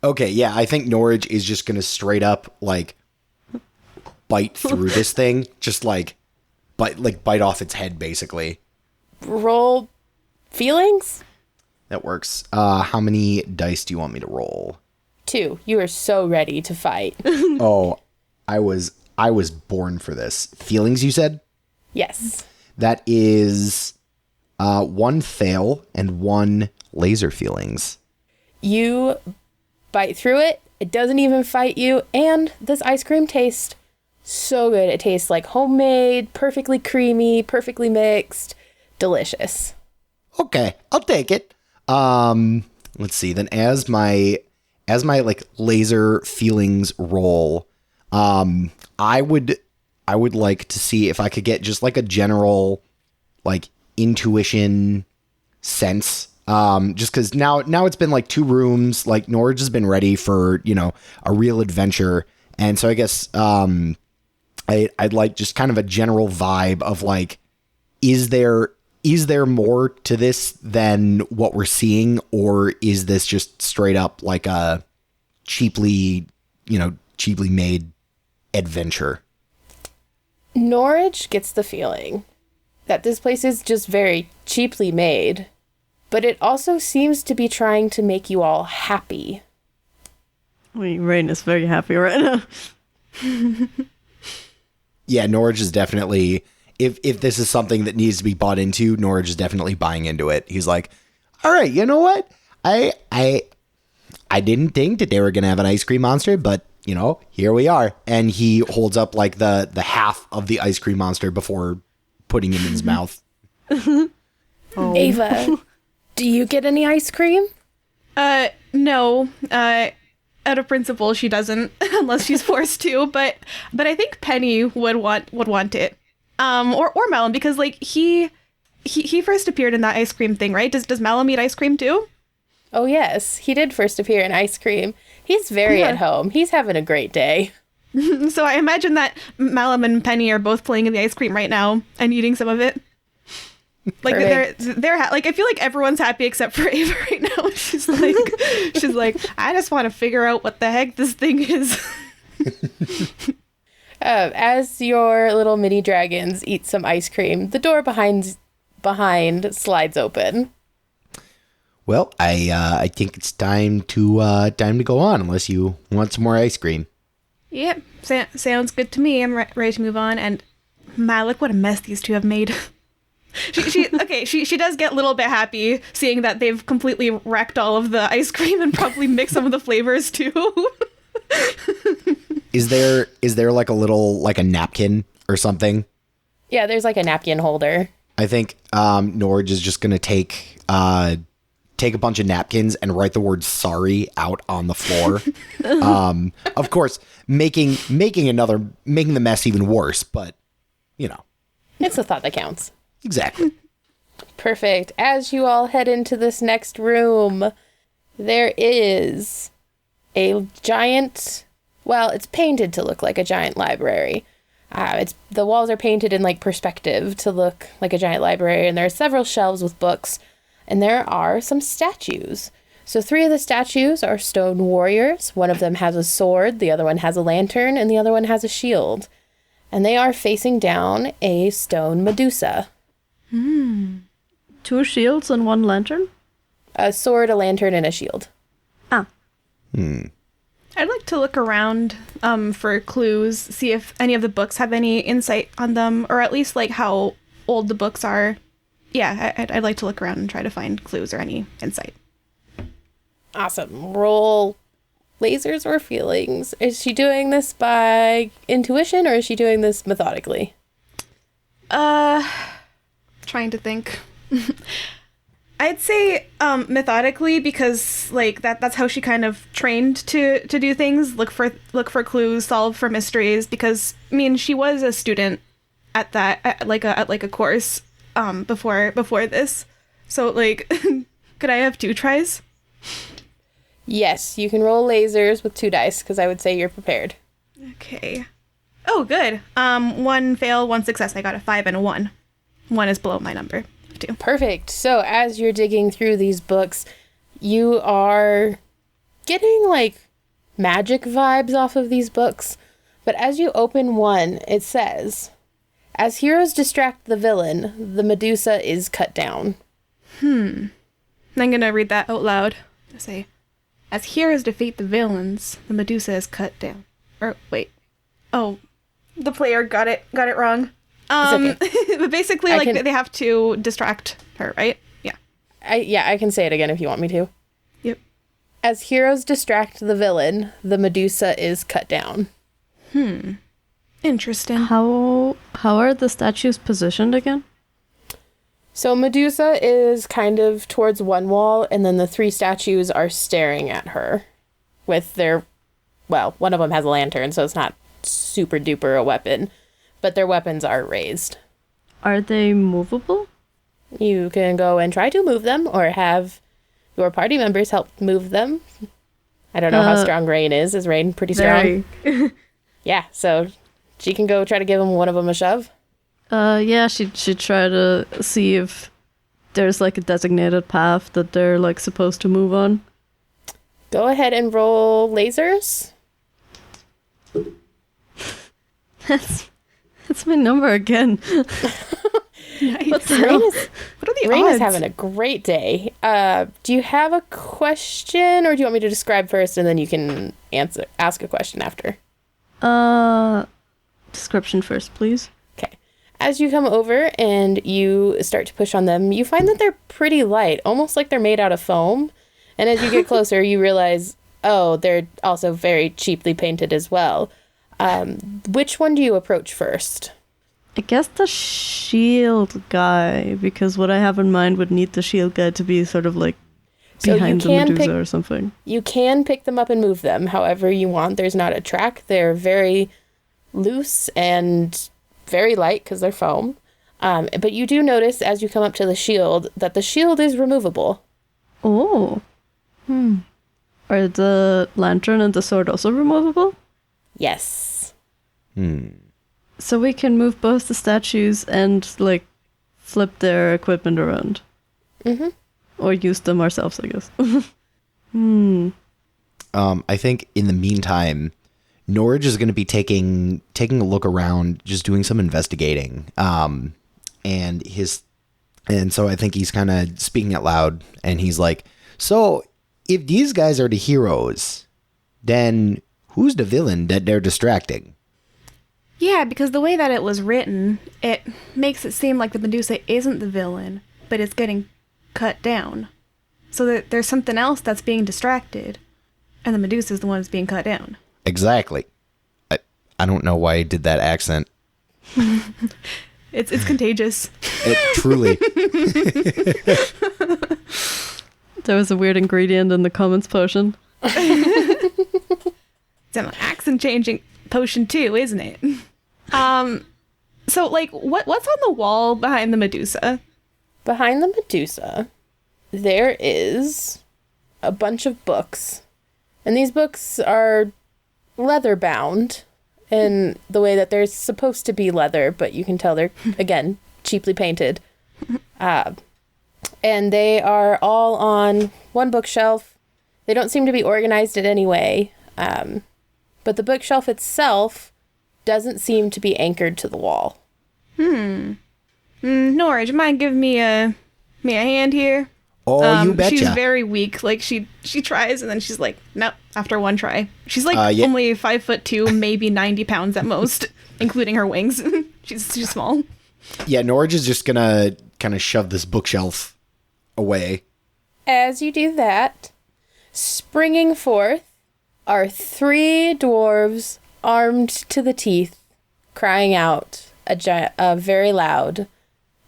Okay, yeah, I think Norage is just gonna straight up like bite through this thing, just like bite off its head, basically. Roll feelings? That works. How many dice do you want me to roll? 2. You are so ready to fight. Oh, I was born for this. Feelings, you said? Yes. That is 1 fail and 1 laser feelings. You bite through it. It doesn't even fight you. And this ice cream tastes so good. It tastes like homemade, perfectly creamy, perfectly mixed, delicious. Okay, I'll take it. Let's see. Then as my like laser feelings roll, I would like to see if I could get just like a general like intuition sense. Just because now it's been like 2 rooms. Like Norage has been ready for, you know, a real adventure, and so I guess I'd like just kind of a general vibe of like, is there more to this than what we're seeing, or is this just straight up like a cheaply made adventure? Norage gets the feeling that this place is just very cheaply made, but it also seems to be trying to make you all happy. Reine is very happy right now. Yeah, Norage is definitely, if this is something that needs to be bought into, Norage is definitely buying into it. He's like, all right, you know what? I didn't think that they were going to have an ice cream monster, but, you know, here we are. And he holds up like the half of the ice cream monster before putting it in his mouth. Oh. Ava, do you get any ice cream? No. Out of principle, she doesn't, unless she's forced to. But I think Penny would want it, or Malum, because like he first appeared in that ice cream thing, right? Does Malum eat ice cream too? Oh yes, he did first appear in ice cream. He's very at home. He's having a great day. So I imagine that Malum and Penny are both playing in the ice cream right now and eating some of it. Like they're like, I feel like everyone's happy except for Ava right now. She's like, I just want to figure out what the heck this thing is. As your little mini dragons eat some ice cream, the door behind slides open. Well, I think it's time to go on, unless you want some more ice cream. Yep, sounds good to me. I'm ready to move on. And my, look what a mess these two have made. she does get a little bit happy seeing that they've completely wrecked all of the ice cream and probably mixed some of the flavors too. Is there like a little, like a napkin or something? Yeah, there's like a napkin holder. I think Norage is just going to take a bunch of napkins and write the word sorry out on the floor. Of course, making the mess even worse, but you know. It's the thought that counts. Exactly. Perfect. As you all head into this next room, there is a giant, well, it's painted to look like a giant library. The walls are painted in like perspective to look like a giant library, and there are several shelves with books, and there are some statues. So 3 of the statues are stone warriors. One of them has a sword, the other one has a lantern, and the other one has a shield. And they are facing down a stone Medusa. 2 shields and 1 lantern? A sword, a lantern, and a shield. Ah. I'd like to look around for clues, see if any of the books have any insight on them, or at least like how old the books are. Yeah, I'd like to look around and try to find clues or any insight. Awesome. Roll lasers or feelings. Is she doing this by intuition or is she doing this methodically? Trying to think. I'd say methodically, because like that's how she kind of trained to do things, look for clues, solve for mysteries, because I mean she was a student at a course before this. So like could I have 2 tries? Yes, you can roll lasers with 2 dice because I would say you're prepared. Okay. Oh, good. 1 fail, 1 success. I got a 5 and a 1. 1 is below my number. 2. Perfect. So as you're digging through these books, you are getting like magic vibes off of these books. But as you open one, it says, as heroes distract the villain, the Medusa is cut down. I'm going to read that out loud. I say, as heroes defeat the villains, the Medusa is cut down. Or wait. Oh, the player got it wrong. Okay. But basically, they have to distract her, right? Yeah. I can say it again if you want me to. Yep. As heroes distract the villain, the Medusa is cut down. Interesting. How are the statues positioned again? So Medusa is kind of towards one wall, and then the 3 statues are staring at her with their, well, one of them has a lantern, so it's not super duper a weapon, but their weapons are raised. Are they movable? You can go and try to move them, or have your party members help move them. I don't know how strong Reine is. Is Reine pretty strong? Very. Yeah, so she can go try to give one of them a shove. Yeah, she'd try to see if there's like a designated path that they're like supposed to move on. Go ahead and roll lasers. That's my number again. Nice. What the hell? What are the Reine odds? is having a great day. Do you have a question, or do you want me to describe first and then you can ask a question after? Description first, please. Okay. As you come over and you start to push on them, you find that they're pretty light, almost like they're made out of foam. And as you get closer, you realize, oh, they're also very cheaply painted as well. Which one do you approach first? I guess the shield guy, because what I have in mind would need the shield guy to be sort of like behind the Medusa or something. You can pick them up and move them however you want. There's not a track. They're very loose and very light because they're foam. But you do notice as you come up to the shield that the shield is removable. Oh. Are the lantern and the sword also removable? Yes. So we can move both the statues and, like, flip their equipment around. Mm-hmm. Or use them ourselves, I guess. I think in the meantime, Norage is going to be taking a look around, just doing some investigating. And so I think he's kind of speaking out loud, and he's like, so if these guys are the heroes, then who's the villain that they're distracting? Yeah, because the way that it was written, it makes it seem like the Medusa isn't the villain, but it's getting cut down. So that there's something else that's being distracted, and the Medusa is the one that's being cut down. Exactly. I don't know why I did that accent. It's contagious. Truly. There was a weird ingredient in the comments potion. It's an accent changing potion too, isn't it? So like what's on the wall behind the Medusa? Behind the Medusa, there is a bunch of books. And these books are leather bound in the way that they're supposed to be leather, but you can tell they're, again, cheaply painted. And they are all on one bookshelf. They don't seem to be organized in any way. But the bookshelf itself doesn't seem to be anchored to the wall. Norage, you mind giving me a hand here? Oh, you betcha. She's very weak. Like she tries and then she's like, nope, after one try. She's like only 5'2", maybe 90 pounds at most, including her wings. She's small. Yeah, Norage is just gonna kind of shove this bookshelf away. As you do that, springing forth are 3 dwarves armed to the teeth, crying out a very loud,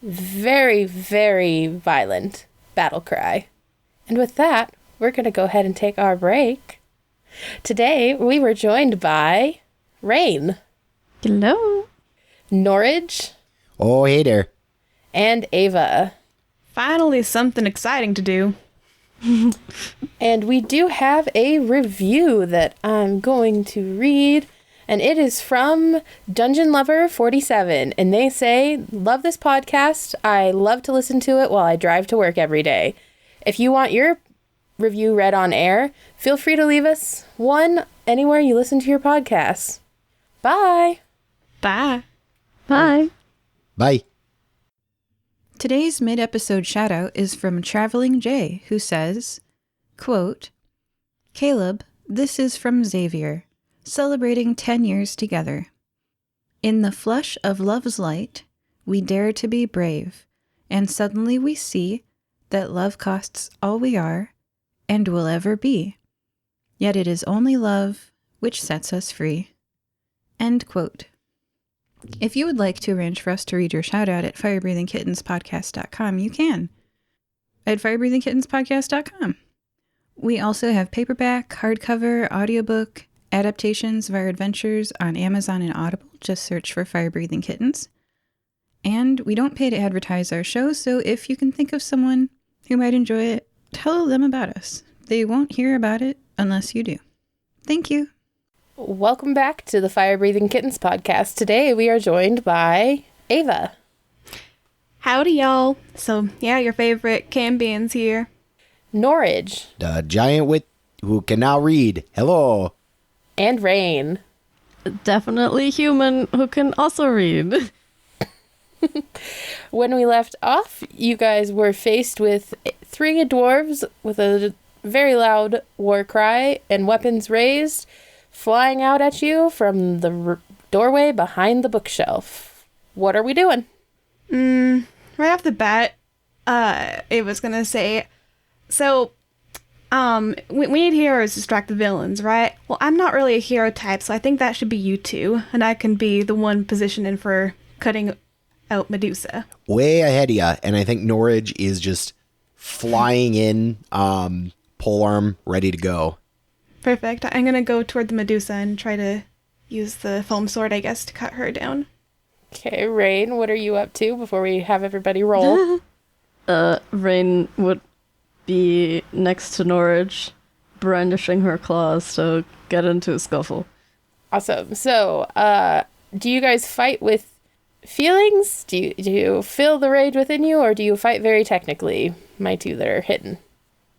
very, very violent battle cry. And with that, we're going to go ahead and take our break. Today, we were joined by Reine. Hello. Norage. Oh, hey there. And Ava. Finally something exciting to do. And we do have a review that I'm going to read, and it is from Dungeon Lover 47, and they say, love this podcast. I love to listen to it while I drive to work every day. If you want your review read on air, feel free to leave us one anywhere you listen to your podcasts. Bye. Bye. Bye. Bye. Today's mid-episode shoutout is from Traveling Jay, who says, quote, Caleb, this is from Xavier, celebrating 10 years together. In the flush of love's light, we dare to be brave, and suddenly we see that love costs all we are and will ever be. Yet it is only love which sets us free. End quote. If you would like to arrange for us to read your shout-out at firebreathingkittenspodcast.com, you can. At firebreathingkittenspodcast.com. We also have paperback, hardcover, audiobook, adaptations of our adventures on Amazon and Audible. Just search for Fire Breathing Kittens. And we don't pay to advertise our show, so if you can think of someone who might enjoy it, tell them about us. They won't hear about it unless you do. Thank you. Welcome back to the Fire Breathing Kittens podcast. Today we are joined by Ava. Howdy, y'all. So, yeah, your favorite Cambians here. Norage. The giant wit who can now read. Hello. And Reine. Definitely human who can also read. When we left off, you guys were faced with 3 dwarves with a very loud war cry and weapons raised, flying out at you from the doorway behind the bookshelf. What are we doing? Right off the bat, it was gonna say, so, we need heroes to distract the villains, right? Well, I'm not really a hero type, so I think that should be you two, and I can be the one positioning for cutting out Medusa. Way ahead of ya, and I think Norage is just flying in, polearm, ready to go. Perfect. I'm gonna go toward the Medusa and try to use the foam sword, I guess, to cut her down. Okay, Reine, what are you up to before we have everybody roll? Reine would be next to Norage, brandishing her claws to get into a scuffle. Awesome. So, do you guys fight with feelings? Do you feel the rage within you, or do you fight very technically, my two that are hidden?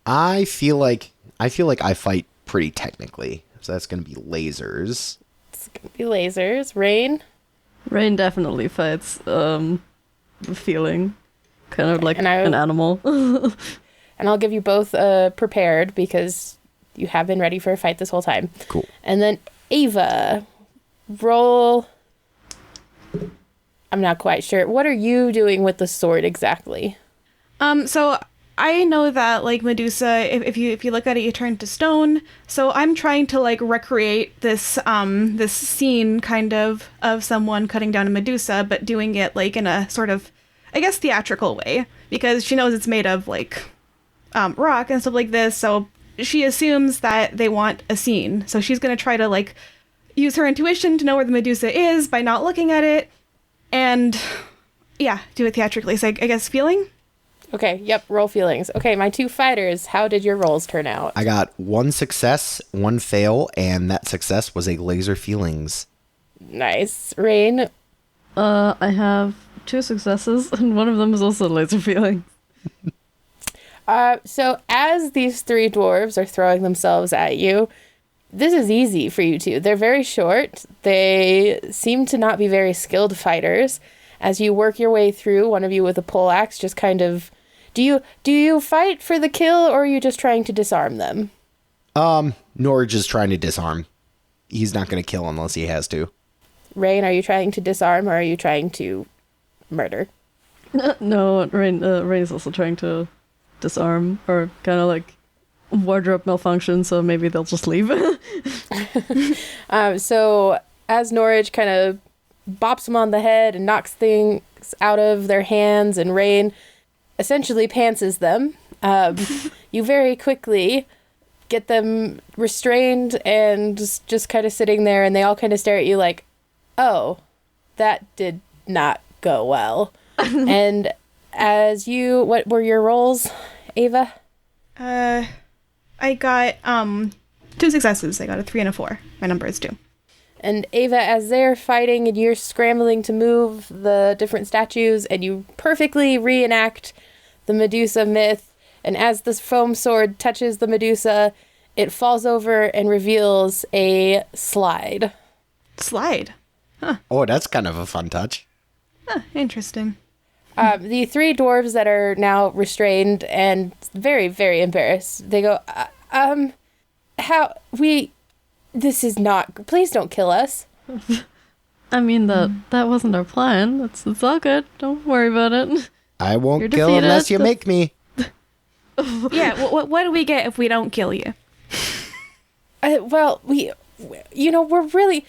I feel like I fight pretty technically. So that's going to be lasers. It's going to be lasers. Reine? Reine definitely fights the feeling, kind of like an animal. And I'll give you both prepared because you have been ready for a fight this whole time. Cool. And then Ava, roll. I'm not quite sure. What are you doing with the sword exactly? So I know that like Medusa, if you look at it, you turn to stone. So I'm trying to like recreate this this scene kind of someone cutting down a Medusa, but doing it like in a sort of, I guess, theatrical way, because she knows it's made of like rock and stuff like this. So she assumes that they want a scene. So she's gonna try to like use her intuition to know where the Medusa is by not looking at it, and yeah, do it theatrically. So I guess feeling. Okay, yep, roll feelings. Okay, my 2 fighters, how did your rolls turn out? I got 1 success, 1 fail, and that success was a laser feelings. Nice. Reine? I have 2 successes, and one of them is also laser feeling. So as these 3 dwarves are throwing themselves at you, this is easy for you two. They're very short. They seem to not be very skilled fighters. As you work your way through, one of you with a poleaxe just kind of... Do you fight for the kill, or are you just trying to disarm them? Norage is trying to disarm. He's not going to kill unless he has to. Reine, are you trying to disarm, or are you trying to murder? No, Rain is also trying to disarm, or kind of like wardrobe malfunction, so maybe they'll just leave. So as Norage kind of bops them on the head and knocks things out of their hands, and Reine essentially pantses them, you very quickly get them restrained and just kind of sitting there, and they all kind of stare at you like, oh, that did not go well. And as you, what were your rolls, Ava? I got 2 successes. I got a 3 and a 4. My number is 2. And Ava, as they're fighting and you're scrambling to move the different statues, and you perfectly reenact the Medusa myth, and as this foam sword touches the Medusa, it falls over and reveals a slide. Slide. Oh, that's kind of a fun touch. Interesting. The 3 dwarves that are now restrained and very, very embarrassed, they go, this is not, please don't kill us. I mean, that wasn't our plan. It's all good. Don't worry about it. I won't You're kill defeated. unless you make me. Yeah, what do we get if we don't kill you? Well, we're really,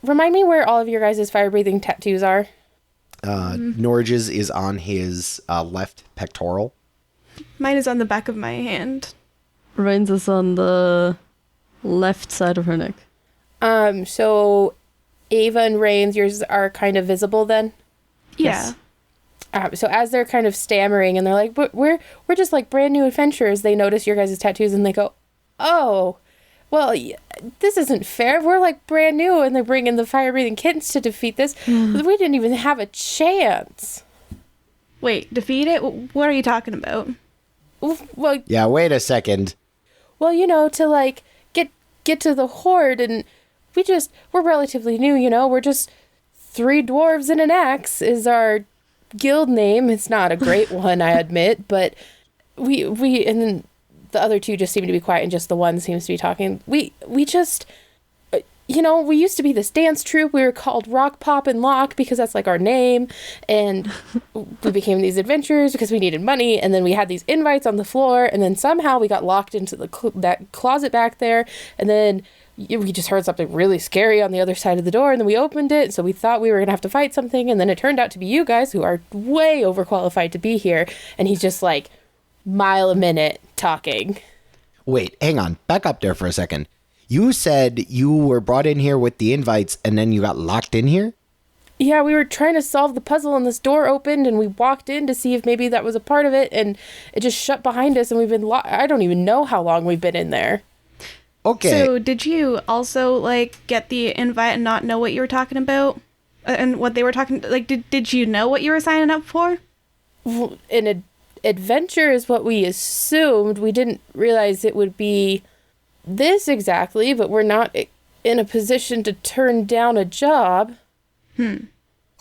remind me where all of your guys' fire-breathing tattoos are. Norage's is on his left pectoral. Mine is on the back of my hand. Rain's is on the left side of her neck. So Ava and Reine's, yours are kind of visible then? Yeah. So as they're kind of stammering and they're like, we're just like brand new adventurers, they notice your guys' tattoos and they go, oh, well, this isn't fair. We're like brand new, and they bring in the fire-breathing kittens to defeat this. We didn't even have a chance. Wait, defeat it? What are you talking about? Well, Yeah, wait a second. well, to like get to the hoard, and we're relatively new, we're just 3 dwarves and an axe is our guild name. It's not a great one, I admit, but we and then the other 2 just seem to be quiet, and just the one seems to be talking. We just, we used to be this dance troupe. We were called Rock, Pop, and Lock because that's like our name. And we became these adventurers because we needed money. And then we had these invites on the floor. And then somehow we got locked into that closet back there. And then we just heard something really scary on the other side of the door. And then we opened it. So we thought we were going to have to fight something. And then it turned out to be you guys, who are way overqualified to be here. And he's just like mile a minute talking. Wait, hang on. Back up there for a second. You said you were brought in here with the invites and then you got locked in here? Yeah, we were trying to solve the puzzle and this door opened and we walked in to see if maybe that was a part of it, and it just shut behind us, and we've been I don't even know how long we've been in there. Okay. So did you also like get the invite and not know what you were talking about? And what they were talking, like, did you know what you were signing up for? An adventure is what we assumed. We didn't realize it would be this exactly, but we're not in a position to turn down a job.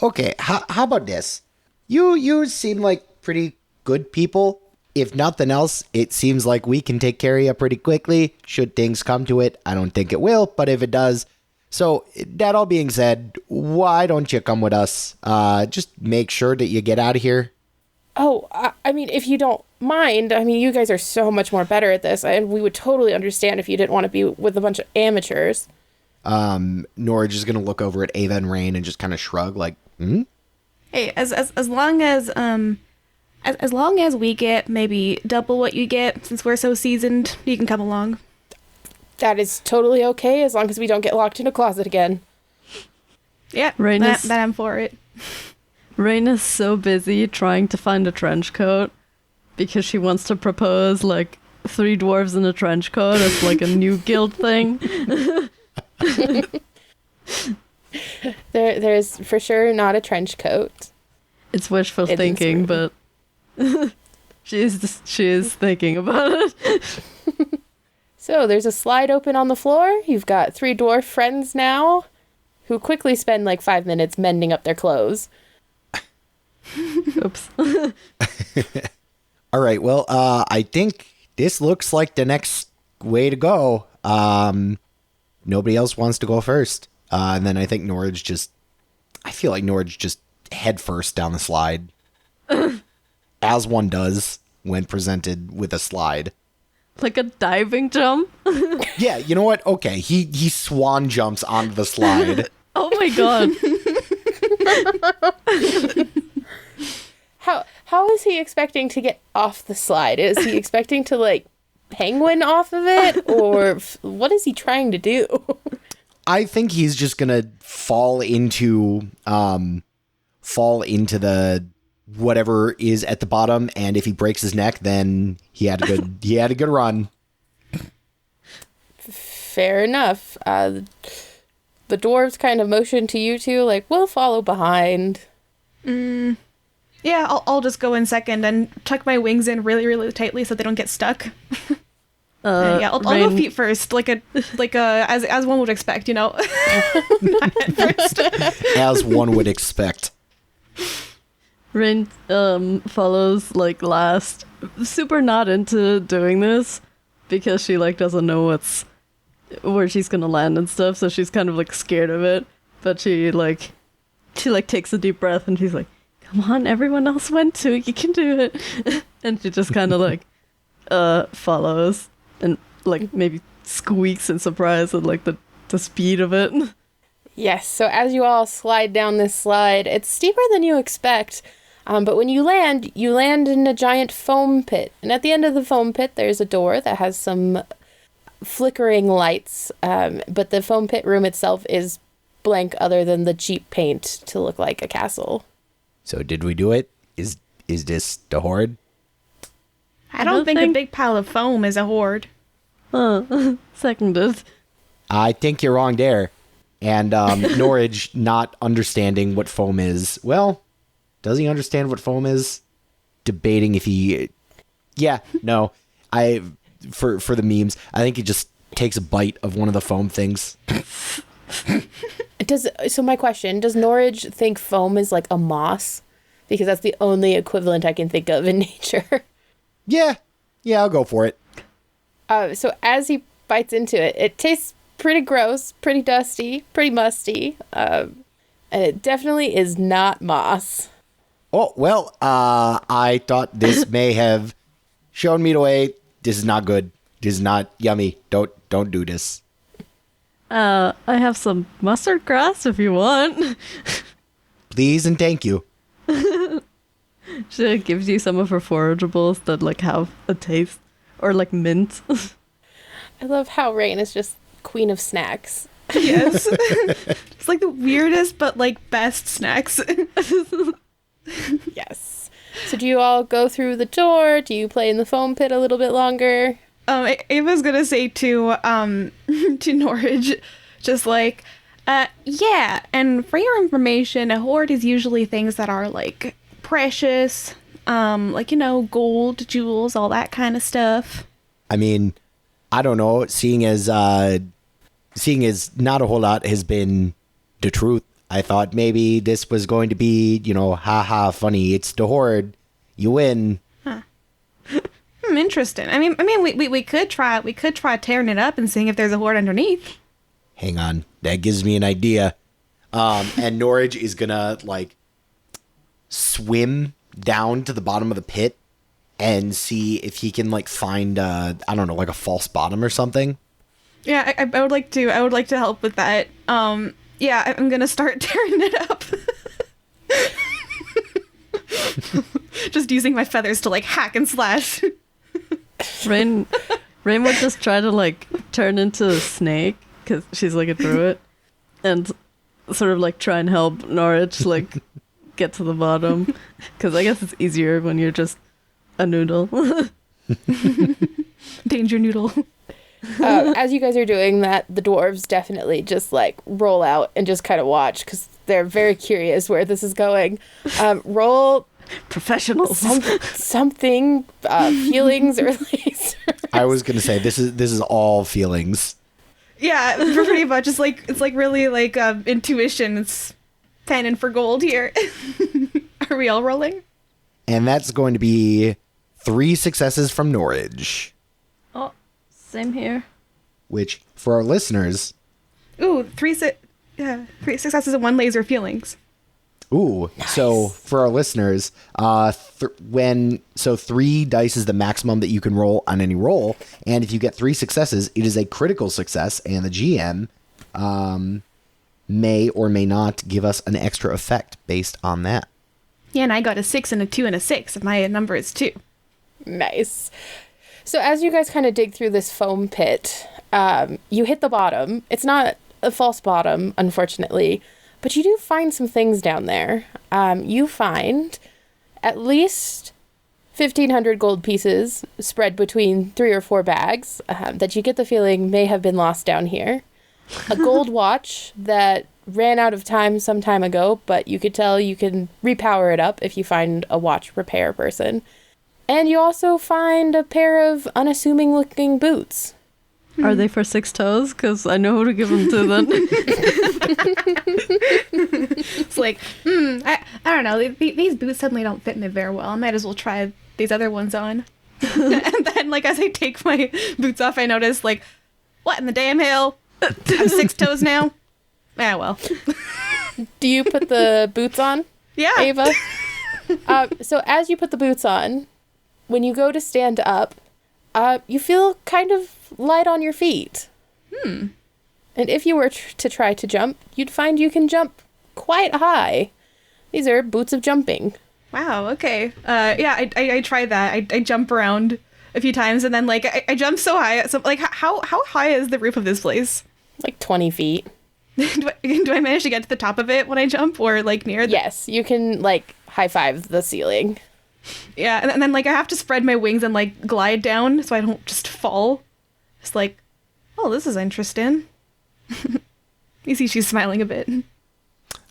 Okay, how about this? You seem like pretty good people. if nothing else, it seems like we can take care of you pretty quickly. Should things come to it, I don't think it will, but if it does. So, that all being said, why don't you come with us? Just make sure that you get out of here. Oh, I mean, if you don't mind, I mean, you guys are so much more better at this, and we would totally understand if you didn't want to be with a bunch of amateurs. Norage is going to look over at Ava and Reine and just kind of shrug, like, Hey, as long as we get maybe double what you get, since we're so seasoned, you can come along. That is totally okay, as long as we don't get locked in a closet again. Yeah, Reine that is- I'm for it. Reine is so busy trying to find a trench coat because she wants to propose like 3 dwarves in a trench coat as like a new guild thing. There's for sure not a trench coat. It's wishful It is thinking, rude. but she is thinking about it. So there's a slide open on the floor. You've got 3 dwarf friends now who quickly spend like 5 minutes mending up their clothes. Oops. all right, well, I think this looks like the next way to go. Nobody else wants to go first. And then I think I feel like Norage just head first down the slide. As one does when presented with a slide. Like a diving jump. Yeah, you know what? Okay, he swan jumps onto the slide. Oh my god. How is he expecting to get off the slide? Is he expecting to like penguin off of it, or what is he trying to do? I think he's just gonna fall into the whatever is at the bottom, and if he breaks his neck, then he had a good run. Fair enough. The dwarves kind of motion to you two, like, we'll follow behind. Yeah, I'll just go in second and tuck my wings in really, really tightly so they don't get stuck. Yeah, I'll go Reine- feet first, like as one would expect, you know. Not head first. As one would expect. Reine follows like last, super not into doing this because she like doesn't know where she's gonna land and stuff, so she's kind of like scared of it. But she takes a deep breath and she's like, "Come on, everyone else went too. You can do it." And she just kind of like follows and like maybe squeaks in surprise at like the speed of it. Yes, so as you all slide down this slide, it's steeper than you expect. But when you land in a giant foam pit. And at the end of the foam pit, there's a door that has some flickering lights. But the foam pit room itself is blank other than the cheap paint to look like a castle. So did we do it? Is this the hoard? I don't think a big pile of foam is a hoard. Seconded. I think you're wrong there. And Norage, not understanding what foam is. Well, does he understand what foam is? Debating if he... Yeah, no. For the memes, I think he just takes a bite of one of the foam things. So my question, does Norage think foam is like a moss? Because that's the only equivalent I can think of in nature. Yeah, I'll go for it. So as he bites into it, it tastes pretty gross, pretty dusty, pretty musty. And it definitely is not moss. Oh, well, I thought this may have shown me the way. This is not good. This is not yummy. Don't do this. I have some mustard grass if you want. Please and thank you. She gives you some of her forageables that like have a taste, or like mint. I love how Reine is just queen of snacks. Yes. It's like the weirdest but like best snacks. Yes. So do you all go through the door? Do you play in the foam pit a little bit longer? Ava's gonna say to Norage, just like, yeah, and for your information, a hoard is usually things that are like precious, like, you know, gold, jewels, all that kind of stuff. I mean, I don't know. Seeing as not a whole lot has been the truth, I thought maybe this was going to be, you know, haha, funny. It's the hoard. You win. Huh. Interesting. I mean, we could try tearing it up and seeing if there's a hoard underneath. Hang on, that gives me an idea. And Norage is gonna like swim down to the bottom of the pit and see if he can like find I don't know, like a false bottom or something. Yeah, I would like to. I would like to help with that. Yeah, I'm gonna start tearing it up. Just using my feathers to like hack and slash. Reine would just try to like turn into a snake because she's like a druid, and sort of like try and help Norage like get to the bottom, because I guess it's easier when you're just a noodle. Danger noodle. As you guys are doing that, the dwarves definitely just like roll out and just kind of watch because they're very curious where this is going. Roll Professionals. Something feelings or lasers. I was gonna say this is all feelings. Yeah, pretty much. It's like really like intuition. It's panning for gold here. Are we all rolling? And that's going to be 3 successes from Norage. Oh, same here. Which, for our listeners... Ooh, 3 successes and 1 laser feelings. Ooh, nice. So for our listeners, 3 dice is the maximum that you can roll on any roll, and if you get 3 successes, it is a critical success, and the GM may or may not give us an extra effect based on that. Yeah, and I got a 6 and a 2 and a 6, if my number is 2. Nice. So as you guys kind of dig through this foam pit, you hit the bottom. It's not a false bottom, unfortunately, but you do find some things down there. You find at least 1,500 gold pieces spread between 3 or 4 bags that you get the feeling may have been lost down here. A gold watch that ran out of time some time ago, but you could tell you can repower it up if you find a watch repair person. And you also find a pair of unassuming looking boots. Are they for 6 toes? Because I know who to give them to then. It's like, I don't know. These boots suddenly don't fit me very well. I might as well try these other ones on. And then, like, as I take my boots off, I notice, like, what in the damn hell? I'm 6 toes now? Ah, well. Do you put the boots on? Yeah. Ava? So as you put the boots on, when you go to stand up, you feel kind of light on your feet. And if you were to try to jump, you'd find you can jump quite high. These are boots of jumping. Wow, okay. Yeah, I tried that. I jump around a few times, and then, like, I jump so high. So, like, how high is the roof of this place? Like 20 feet. do I manage to get to the top of it when I jump, or, like, near the... Yes, you can, like, high-five the ceiling. Yeah, and then, like, I have to spread my wings and, like, glide down so I don't just fall. It's like, oh, this is interesting. You see she's smiling a bit.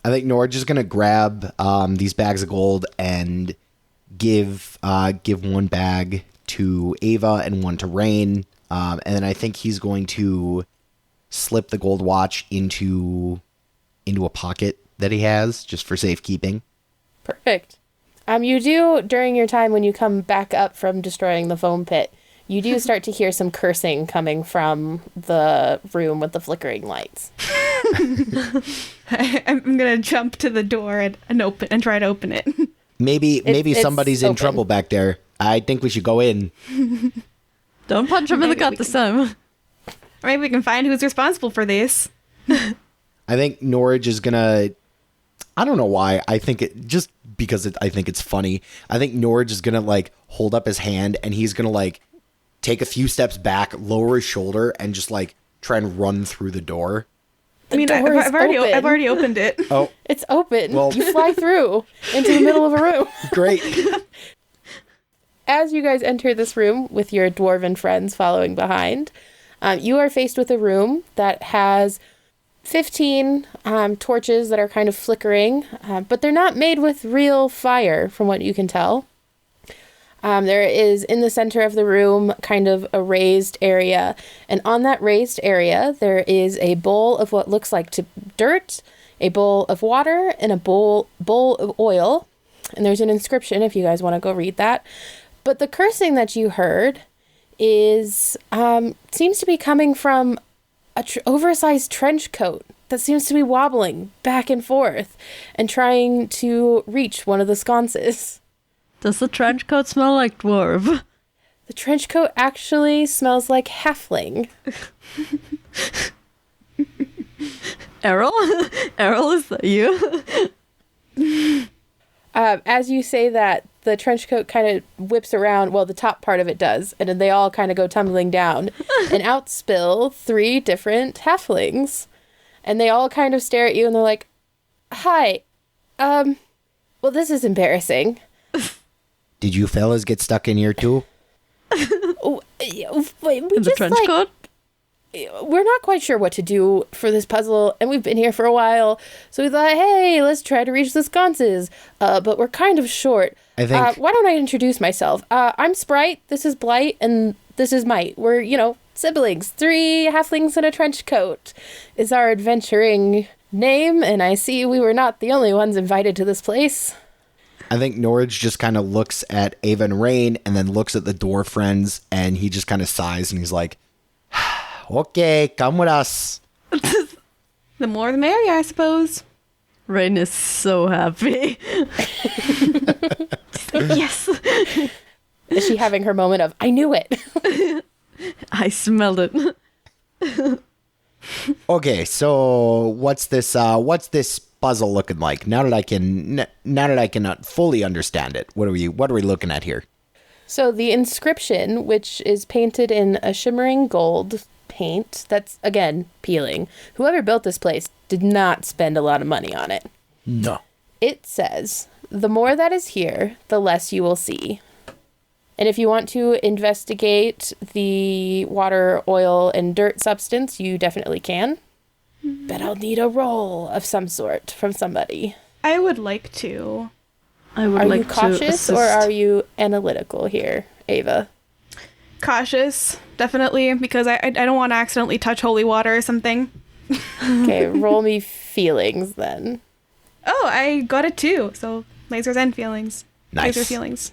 I think Norage is going to grab these bags of gold and give 1 bag to Ava and 1 to Reine. And then I think he's going to slip the gold watch into a pocket that he has just for safekeeping. Perfect. You do, during your time when you come back up from destroying the foam pit, you do start to hear some cursing coming from the room with the flickering lights. I'm gonna jump to the door and open and try to open it. Maybe somebody's in open. trouble back there. I think we should go in. Don't punch him in the gut this time. Maybe we can find who's responsible for this. I think Norage is gonna... I don't know why. I think it... Just because I think it's funny. I think Norage is gonna, like, hold up his hand, and he's gonna, like, take a few steps back, lower his shoulder, and just, like, try and run through the door. I've already opened it. Oh. It's open. Well... You fly through into the middle of a room. Great. As you guys enter this room with your dwarven friends following behind, you are faced with a room that has 15 torches that are kind of flickering, but they're not made with real fire, from what you can tell. There is, in the center of the room, kind of a raised area, and on that raised area, there is a bowl of what looks like dirt, a bowl of water, and a bowl of oil, and there's an inscription if you guys want to go read that. But the cursing that you heard is seems to be coming from a oversized trench coat that seems to be wobbling back and forth and trying to reach one of the sconces. Does the trench coat smell like dwarf? The trench coat actually smells like halfling. Errol? Errol, is that you? As you say that, the trench coat kind of whips around. Well, the top part of it does. And then they all kind of go tumbling down. And out spill 3 different halflings. And they all kind of stare at you and they're like, hi. Well, this is embarrassing. Did you fellas get stuck in here too? Wait, In the trench coat? We're not quite sure what to do for this puzzle, and we've been here for a while, so we thought, hey, let's try to reach the sconces, but we're kind of short. I think... why don't I introduce myself? I'm Sprite, this is Blight, and this is Mite. We're, siblings. 3 halflings in a trench coat is our adventuring name, and I see we were not the only ones invited to this place. I think Norage just kind of looks at Ava and Reine and then looks at the dwarf friends, and he just kind of sighs, and he's like... Okay, come with us. The more the merrier, I suppose. Rain is so happy. Yes. Is she having her moment of, I knew it? I smelled it. Okay, so what's this puzzle looking like? Now that I can fully understand it, what are we looking at here? So the inscription, which is painted in a shimmering gold paint that's, again, peeling. Whoever built this place did not spend a lot of money on it. No. It says, the more that is here, the less you will see. And if you want to investigate the water, oil, and dirt substance, you definitely can. But I'll need a roll of some sort from somebody. I would like to. I would Are like you cautious to or are you analytical here, Ava? Cautious, definitely, because I don't want to accidentally touch holy water or something. Okay, roll me feelings then. Oh, I got it too. So lasers and feelings. Nice. Laser feelings.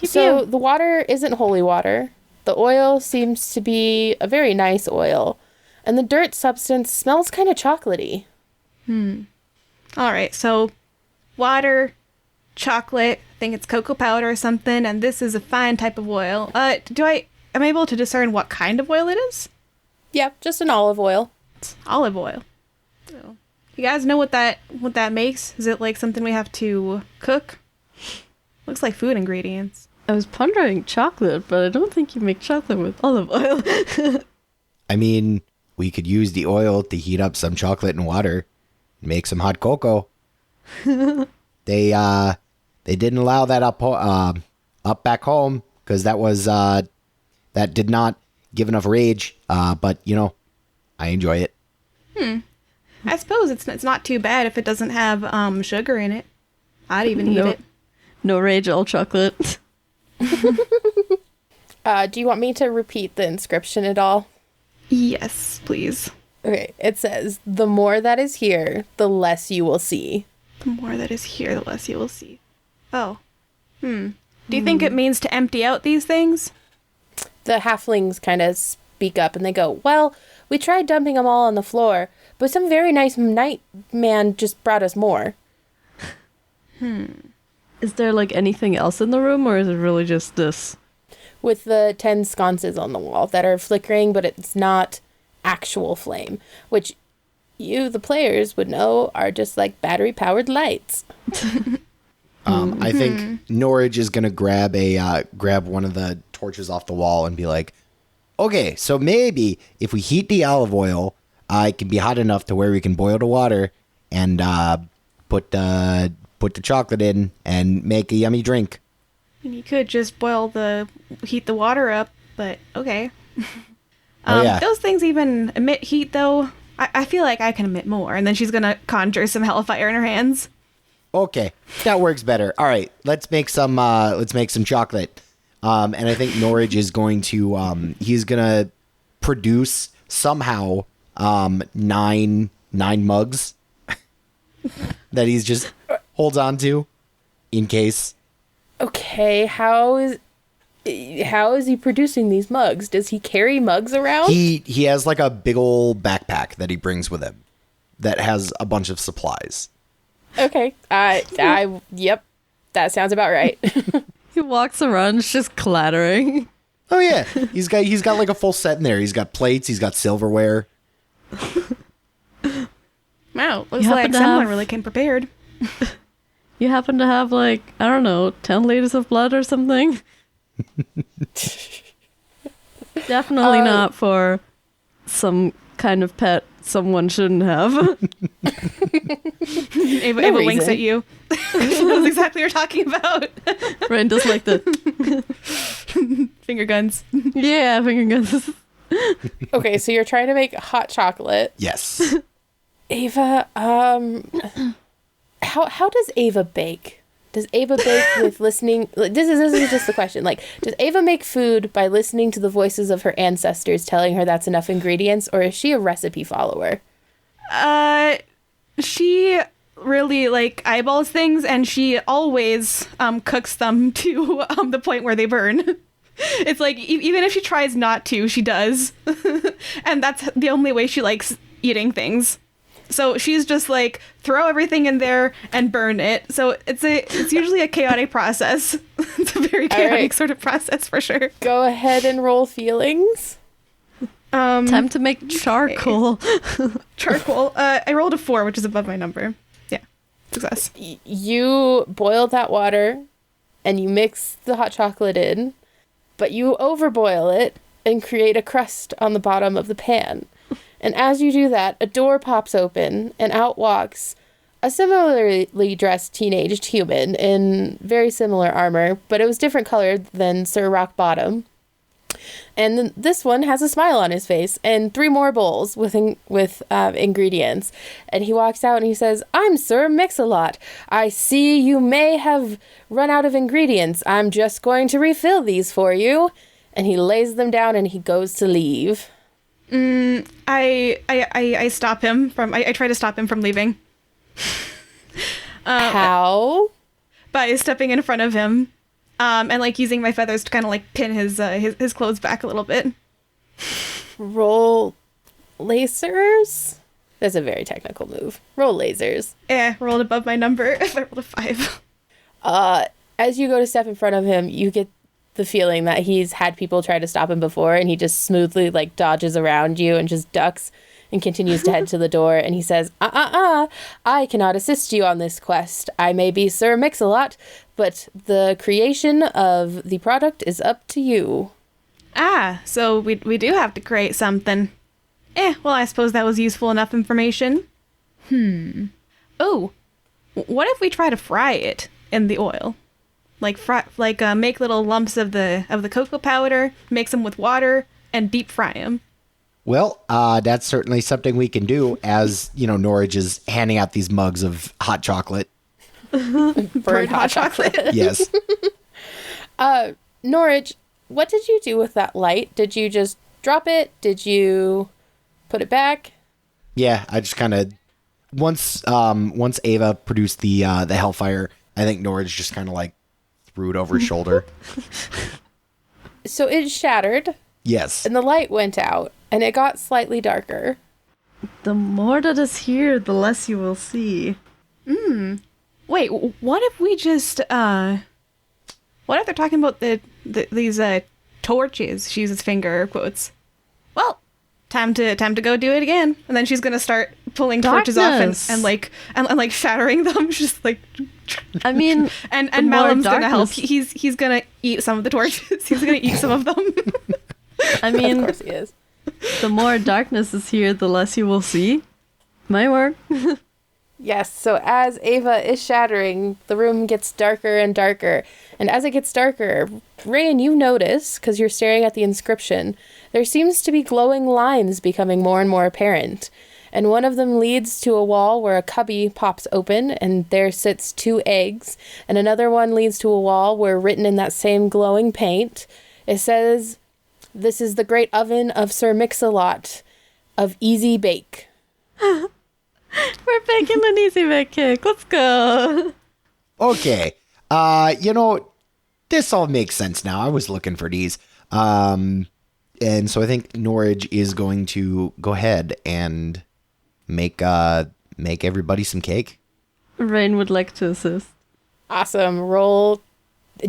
So the water isn't holy water. The oil seems to be a very nice oil. And the dirt substance smells kind of chocolatey. All right, so water, chocolate, I think it's cocoa powder or something, and this is a fine type of oil. Am I able to discern what kind of oil it is? Yeah, just an olive oil. It's olive oil. So, you guys know what that makes? Is it like something we have to cook? Looks like food ingredients. I was pondering chocolate, but I don't think you make chocolate with olive oil. I mean, we could use the oil to heat up some chocolate and water, make some hot cocoa. They didn't allow that up back home because that did not give enough rage. But I enjoy it. I suppose it's not too bad if it doesn't have sugar in it. I'd even eat it. No rage, all chocolate. Do you want me to repeat the inscription at all? Yes, please. Okay, it says, the more that is here, the less you will see. The more that is here, the less you will see. Oh. Do you think it means to empty out these things? The halflings kind of speak up and they go, well, we tried dumping them all on the floor, but some very nice night man just brought us more. Is there like anything else in the room, or is it really just this? With the 10 sconces on the wall that are flickering, but it's not actual flame, which you, the players, would know are just like battery-powered lights. I think Norage is gonna grab one of the torches off the wall and be like, okay, so maybe if we heat the olive oil, it can be hot enough to where we can boil the water and put the chocolate in and make a yummy drink. And you could just heat the water up, but okay. Yeah. Those things even emit heat, though. I feel like I can emit more. And then she's gonna conjure some hellfire in her hands. Okay, that works better. All right, let's make some chocolate. And I think Norage is going to he's gonna produce somehow 9 mugs that he's just holds on to in case. Okay, how is he producing these mugs? Does he carry mugs around? He has like a big old backpack that he brings with him that has a bunch of supplies. Okay, yep, that sounds about right. He walks around, it's just clattering. Oh yeah, he's got like a full set in there. He's got plates, he's got silverware. Wow, looks like someone really came prepared. You happen to have, like, I don't know, 10 liters of blood or something? Definitely not for some kind of pet someone shouldn't have. Ava winks at you. She knows exactly what you're talking about. Reine does like the Finger guns. yeah, finger guns. Okay, so you're trying to make hot chocolate. Yes. Ava, how does Ava bake? Does Ava bake with listening? This is just the question. Like, does Ava make food by listening to the voices of her ancestors telling her that's enough ingredients, or is she a recipe follower? She really eyeballs things, and she always cooks them to the point where they burn. It's like even if she tries not to, she does, and that's the only way she likes eating things. So she's just like, throw everything in there and burn it. So it's usually a chaotic process. It's a very chaotic sort of process for sure. Go ahead and roll feelings. Time to make charcoal. Charcoal. I rolled a 4, which is above my number. Yeah, success. You boiled that water and you mix the hot chocolate in, but you overboil it and create a crust on the bottom of the pan. And as you do that, a door pops open, and out walks a similarly dressed teenaged human in very similar armor, but it was different colored than Sir Rockbottom. And this one has a smile on his face and 3 more bowls with ingredients. And he walks out and he says, "I'm Sir Mix-a-Lot. I see you may have run out of ingredients. I'm just going to refill these for you." And he lays them down and he goes to leave. I stop him from. I try to stop him from leaving. How? By stepping in front of him, and using my feathers to kind of pin his clothes back a little bit. Roll lasers? That's a very technical move. Roll lasers. Rolled above my number. I rolled a 5. As you go to step in front of him, you get the feeling that he's had people try to stop him before, and he just smoothly dodges around you and just ducks and continues to head to the door. And he says, I cannot assist you on this quest. I may be Sir Mix-a-Lot, but the creation of the product is up to you. So we do have to create something. Well, I suppose that was useful enough information. Oh, what if we try to fry it in the oil? Make little lumps of the cocoa powder, mix them with water, and deep fry them. Well, that's certainly something we can do, as, Norage is handing out these mugs of hot chocolate. Burned hot chocolate. Yes. Norage, what did you do with that light? Did you just drop it? Did you put it back? Yeah, I just kind of... Once Ava produced the Hellfire, I think Norage just kind of threw it over his shoulder. So it shattered. Yes. And the light went out, and it got slightly darker. The more that is here, the less you will see. Wait, what if we just, what if they're talking about these torches? She uses finger quotes. Well, time to go do it again. And then she's gonna start pulling torches off and shattering them. Just I mean, and Malum's gonna help. He's gonna eat some of the torches. He's gonna eat some of them. I mean, Of course he is. The more darkness is here, the less you will see. My work. Yes, so as Ava is shattering, the room gets darker and darker. And as it gets darker, Reine, you notice, because you're staring at the inscription, there seems to be glowing lines becoming more and more apparent. And one of them leads to a wall where a cubby pops open, and there sits 2 eggs. And another one leads to a wall where, written in that same glowing paint, it says, "This is the great oven of Sir Mix-a-Lot of Easy Bake." We're baking an easy bake cake. Let's go. Okay. this all makes sense now. I was looking for these. And so I think Norage is going to go ahead and make everybody some cake. Reine would like to assist. Awesome. Roll.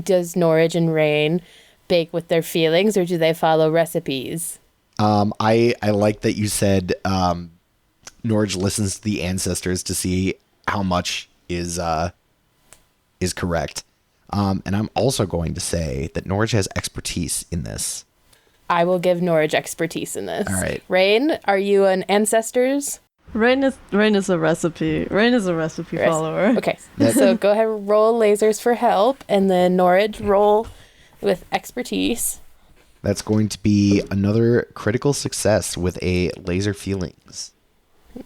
Does Norage and Reine bake with their feelings, or do they follow recipes? I like that you said Norage listens to the ancestors to see how much is correct. And I'm also going to say that Norage has expertise in this. I will give Norage expertise in this. All right. Reine, are you an ancestors? Reine is a recipe. Reine is a recipe follower. Okay, so go ahead and roll lasers for help, and then Norage roll with expertise. That's going to be another critical success with a laser feelings.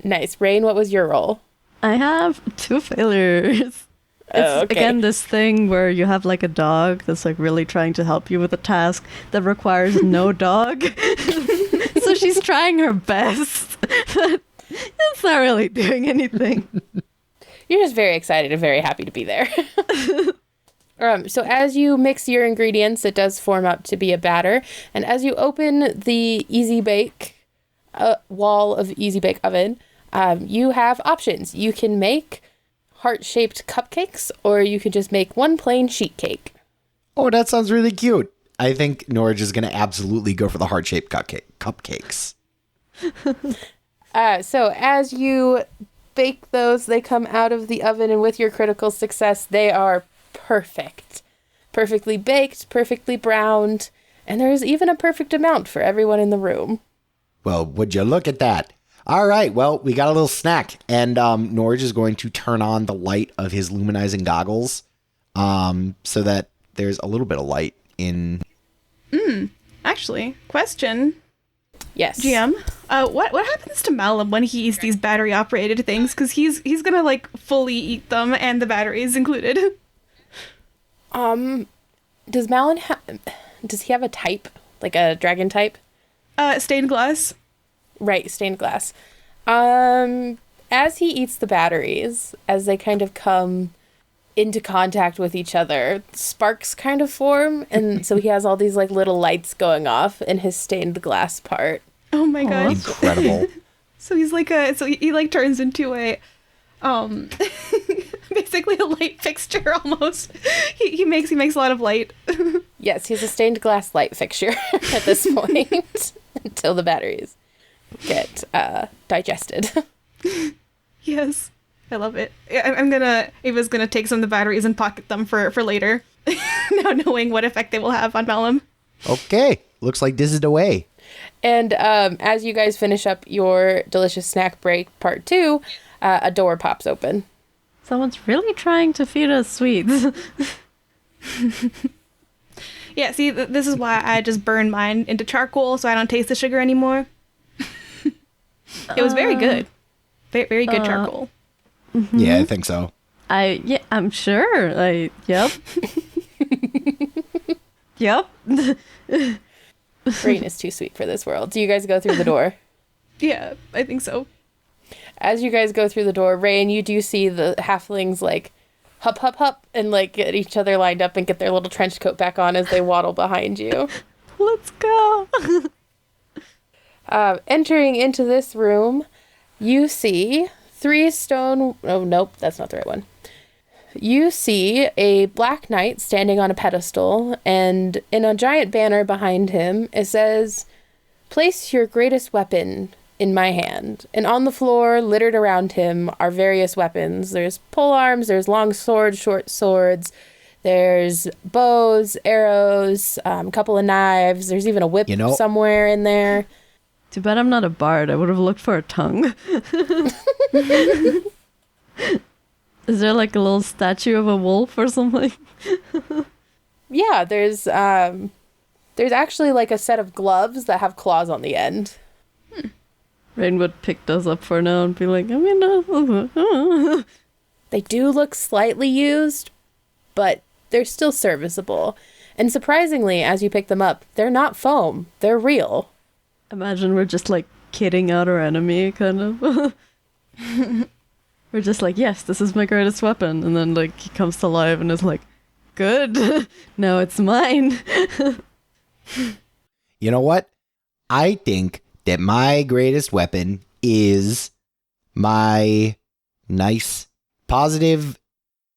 Nice. Reine, what was your roll? I have 2 failures. It's again this thing where you have like a dog that's like really trying to help you with a task that requires no dog. So she's trying her best, but it's not really doing anything. You're just very excited and very happy to be there. So as you mix your ingredients, it does form up to be a batter. And as you open the Easy Bake wall of Easy Bake Oven, you have options. You can make heart-shaped cupcakes, or you could just make one plain sheet cake. Oh, that sounds really cute. I think Norage is going to absolutely go for the heart-shaped cupcakes. So as you bake those, they come out of the oven, and with your critical success, they are perfect. Perfectly baked, perfectly browned, and there is even a perfect amount for everyone in the room. Well, would you look at that? All right, well, we got a little snack, and Norage is going to turn on the light of his luminizing goggles so that there's a little bit of light in... Actually, question. Yes. GM, what happens to Malum when he eats these battery-operated things? Because he's gonna, like, fully eat them, and the batteries included. Does Malin does he have a type? Like a dragon type? Stained glass. Right, stained glass. As he eats the batteries, as they kind of come into contact with each other, sparks kind of form, and so he has all these like little lights going off in his stained glass part. Oh my gosh. Incredible. So he's like he like turns into a basically a light fixture almost. He makes a lot of light. Yes, he's a stained glass light fixture at this point until the batteries get digested. Yes, I love it. Ava's gonna take some of the batteries and pocket them for later. Now knowing what effect they will have on Malum. Okay, looks like this is the way. And as you guys finish up your delicious snack break part 2, a door pops open. Someone's really trying to feed us sweets. Yeah, see, this is why I just burn mine into charcoal so I don't taste the sugar anymore. It was very good. Very, very good charcoal. Mm-hmm. Yeah, I think so. I'm sure. Yep. Yep. Reine is too sweet for this world. Do you guys go through the door? Yeah, I think so. As you guys go through the door, Reine, you do see the halflings like hup, hup, hup, and like get each other lined up and get their little trench coat back on as they waddle behind you. Let's go. Entering into this room, you see 3 stone... Oh, nope, that's not the right one. You see a black knight standing on a pedestal, and in a giant banner behind him, it says, "Place your greatest weapon in my hand." And on the floor, littered around him, are various weapons. There's polearms, there's long swords, short swords, there's bows, arrows, a couple of knives, there's even a whip somewhere in there. Too bad I'm not a bard. I would have looked for a tongue. Is there like a little statue of a wolf or something? Yeah, there's actually like a set of gloves that have claws on the end. Reine would pick those up for now and be like, They do look slightly used, but they're still serviceable. And surprisingly, as you pick them up, they're not foam. They're real. Imagine we're just like kidding out our enemy, kind of. We're just like, yes, this is my greatest weapon. And then like he comes to life and is like, Good. No, it's mine. You know what? I think that my greatest weapon is my nice, positive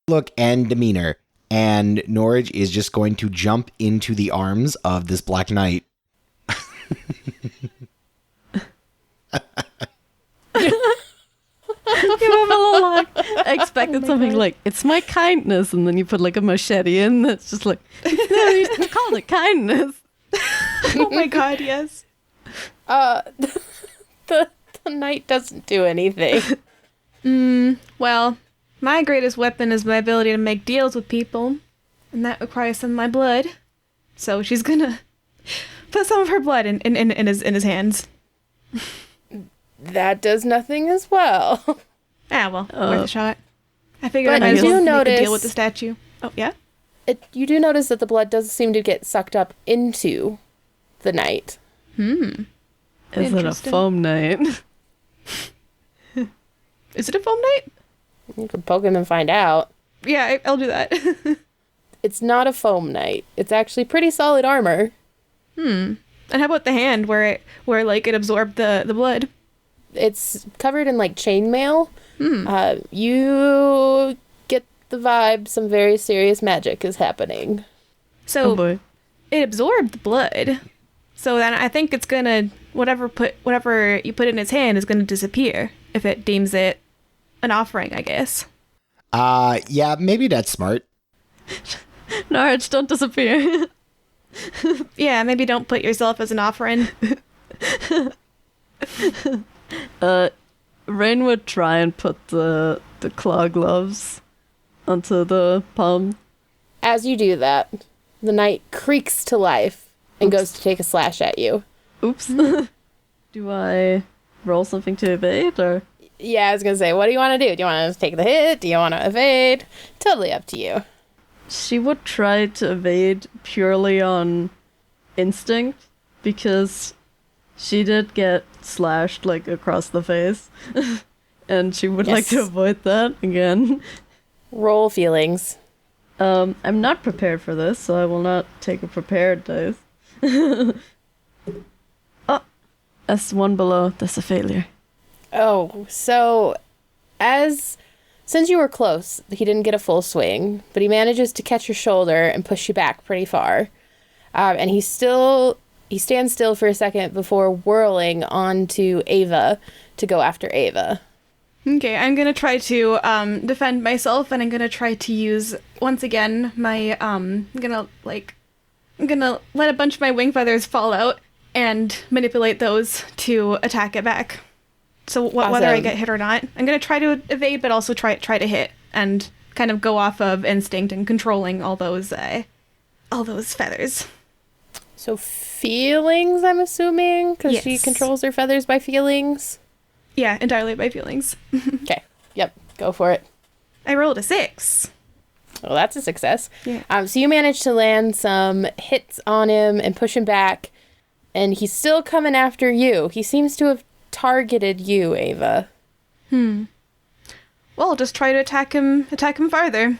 look and demeanor. And Norage is just going to jump into the arms of this Black Knight. Give him a little lock. I expected something like, it's my kindness, and then you put like a machete in that's just like, no, you called it kindness. Oh my god, yes. The knight doesn't do anything. Well, my greatest weapon is my ability to make deals with people, and that requires some of my blood. So she's gonna put some of her blood in his hands. That does nothing as well. Well, worth a shot. I figured But I might as you well do make a notice- deal with the statue. Oh, yeah? You do notice that the blood does seem to get sucked up into the knight. Is it a Interesting. foam knight? Is it a foam knight? You could poke him and find out. Yeah, I'll do that. It's not a foam knight. It's actually pretty solid armor. And how about the hand where it absorbed the blood? It's covered in like chainmail. You get the vibe some very serious magic is happening. So Oh boy. it absorbed the blood. So then I think it's gonna whatever you put in its hand is gonna disappear if it deems it an offering, I guess. Yeah, maybe that's smart. Norage, don't disappear. Yeah, maybe don't put yourself as an offering. Reine would try and put the claw gloves onto the palm. As you do that, the knight creaks to life and goes to take a slash at you. Oops. Do I roll something to evade, or? Yeah, I was gonna say, what do you want to do? Do you want to take the hit? Do you want to evade? Totally up to you. She would try to evade purely on instinct, because she did get slashed, like, across the face. And she would like to Yes. avoid that again. Roll feelings. I'm not prepared for this, so I will not take a prepared dice. Oh, that's one below. That's a failure. Oh, so since you were close, he didn't get a full swing, but he manages to catch your shoulder and push you back pretty far. And he stands still for a second before whirling onto Ava to go after Ava. Okay, I'm gonna try to defend myself, and I'm gonna try to use once again my I'm gonna let a bunch of my wing feathers fall out and manipulate those to attack it back. So whether I Awesome. get hit or not, I'm gonna try to evade, but also try to hit and kind of go off of instinct and controlling all those feathers. So feelings, I'm assuming, because she Yes. controls her feathers by feelings. Yeah, entirely by feelings. Okay, yep, go for it. I rolled a 6. Well, that's a success. Yeah. So you managed to land some hits on him and push him back, and he's still coming after you. He seems to have targeted you, Ava. Well, I'll just try to attack him farther.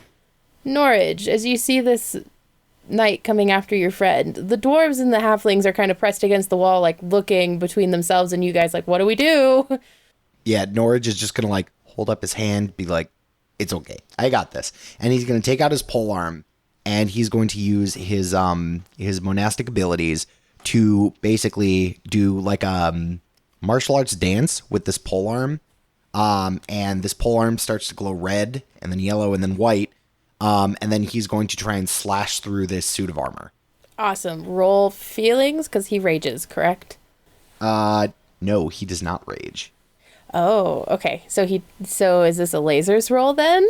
Norage, as you see this knight coming after your friend, the dwarves and the halflings are kind of pressed against the wall, like looking between themselves and you guys, like, what do we do? Yeah, Norage is just gonna like hold up his hand, be like, "It's okay, I got this," and he's gonna take out his pole arm, and he's going to use his monastic abilities to basically do like a martial arts dance with this pole arm, and this pole arm starts to glow red, and then yellow, and then white, and then he's going to try and slash through this suit of armor. Awesome. Roll feelings, because he rages, correct? No, he does not rage. Oh, okay. So is this a lasers roll then?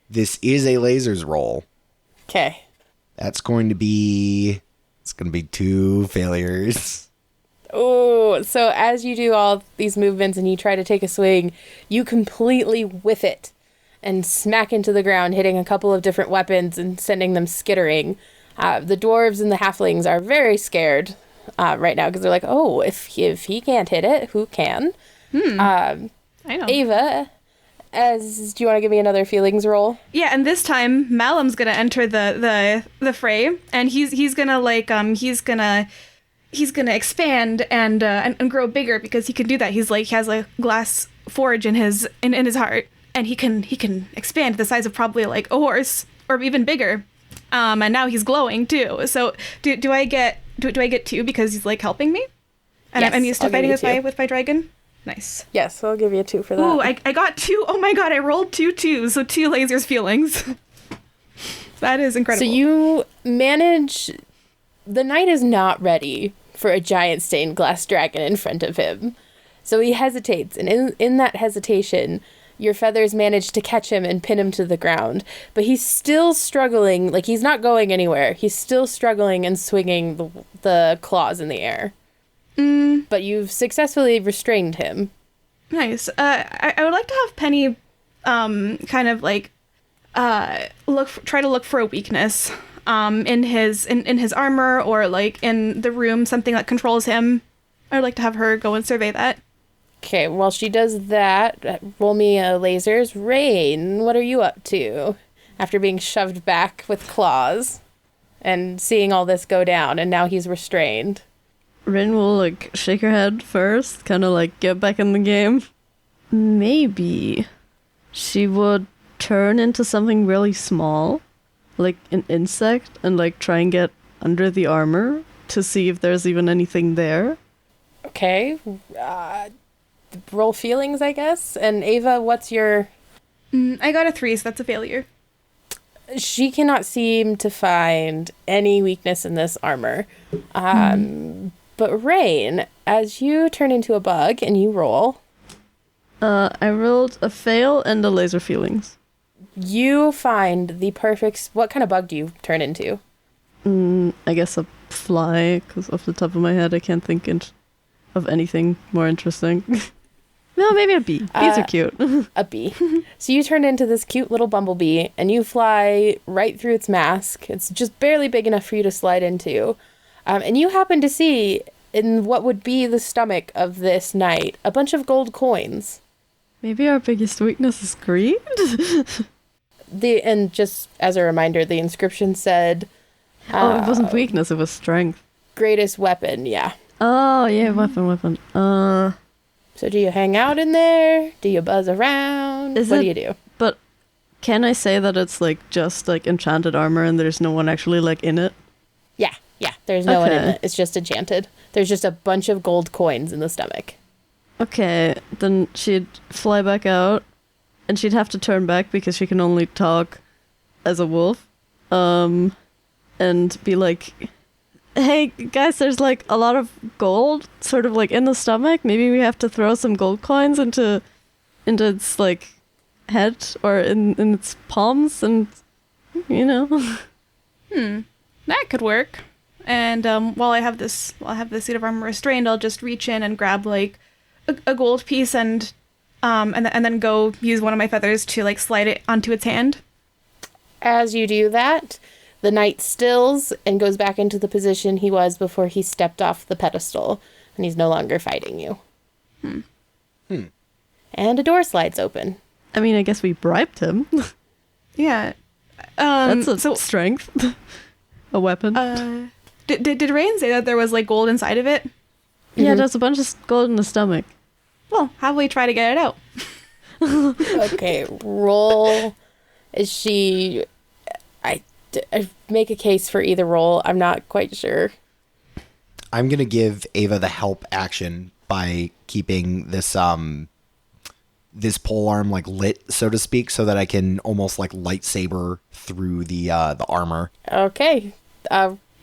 This is a lasers roll. Okay. It's going to be 2 failures. Oh, so as you do all these movements and you try to take a swing, you completely whiff it and smack into the ground, hitting a couple of different weapons and sending them skittering. The dwarves and the halflings are very scared right now because they're like, oh, if he can't hit it, who can? I know. Ava, Do you want to give me another feelings roll? Yeah, and this time Malum's gonna enter the fray, and he's gonna expand and grow bigger because he can do that. He has a glass forge in his heart, and he can expand to the size of probably like a horse or even bigger. And now he's glowing too. So do I get 2 because he's like helping me? And Yes, I'm used to I'll give fighting you 2. with my dragon. Nice. Yes, I'll give you 2 for that. Ooh, I got 2. Oh my god, I rolled 2 2s, so 2 lasers feelings. That is incredible. So you manage... The knight is not ready for a giant stained glass dragon in front of him. So he hesitates, and in that hesitation, your feathers manage to catch him and pin him to the ground. But he's still struggling, like he's not going anywhere. He's still struggling and swinging the claws in the air. But you've successfully restrained him. Nice. I would like to have Penny kind of like try to look for a weakness in his armor or like in the room, something that controls him. I would like to have her go and survey that. Okay, while she does that, roll me a lasers. Reine, what are you up to? After being shoved back with claws and seeing all this go down, and now he's restrained. Rin will like shake her head first, kind of like get back in the game. Maybe she would turn into something really small, like an insect, and like try and get under the armor to see if there's even anything there. Okay, roll feelings, I guess. And Ava, what's your... I got a 3, so that's a failure. She cannot seem to find any weakness in this armor. But Reine, as you turn into a bug and you roll... I rolled a fail and a laser feelings. You find the perfect... What kind of bug do you turn into? I guess a fly, because off the top of my head I can't think of anything more interesting. No, maybe a bee. Bees are cute. A bee. So you turn into this cute little bumblebee and you fly right through its mask. It's just barely big enough for you to slide into. And you happen to see in what would be the stomach of this knight a bunch of gold coins. Maybe our biggest weakness is greed? And just as a reminder, the inscription said... Oh, it wasn't weakness, it was strength. Greatest weapon, yeah. Oh, yeah, weapon. So do you hang out in there? Do you buzz around? What do you do? But can I say that it's like just like enchanted armor and there's no one actually like in it? Yeah, there's no one in Okay. it. It's just enchanted. There's just a bunch of gold coins in the stomach. Okay, then she'd fly back out and she'd have to turn back because she can only talk as a wolf. And be like, hey guys, there's like a lot of gold sort of like in the stomach. Maybe we have to throw some gold coins into its like head or in its palms, and you know. That could work. And while I have the suit of armor restrained, I'll just reach in and grab like a gold piece and then go use one of my feathers to like slide it onto its hand. As you do that, the knight stills and goes back into the position he was before he stepped off the pedestal, and he's no longer fighting you. And a door slides open. I mean, I guess we bribed him. Yeah. That's a strength. A weapon. Did Rain say that there was like gold inside of it? Yeah, there's a bunch of gold in the stomach. Well, how will we try to get it out? Okay, roll. Is she... I make a case for either roll. I'm not quite sure. I'm going to give Ava the help action by keeping this this pole arm like lit, so to speak, so that I can almost like lightsaber through the armor. Okay.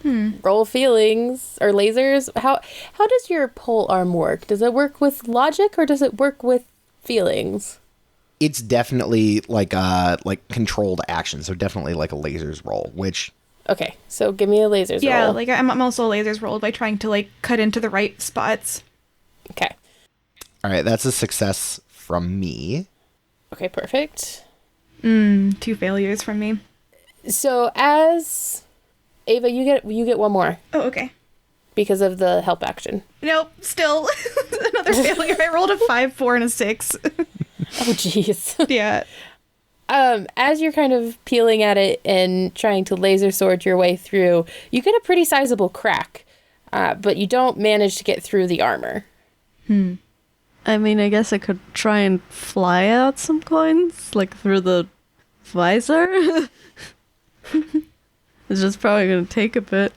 Roll feelings or lasers. How does your pole arm work? Does it work with logic or does it work with feelings? It's definitely like controlled action, so definitely like a lasers roll, which... Okay, so give me a lasers Yeah, roll. like I'm also lasers rolled by trying to like cut into the right spots. Okay. All right, that's a success from me. Okay, perfect. 2 failures from me. So as Ava, you get one more Oh, okay. because of the help action. Nope, still another failure. I rolled a 5, 4, and a 6. Oh, jeez. Yeah. As you're kind of peeling at it and trying to laser sword your way through, you get a pretty sizable crack, but you don't manage to get through the armor. I mean, I guess I could try and fly out some coins, like through the visor. It's just probably going to take a bit.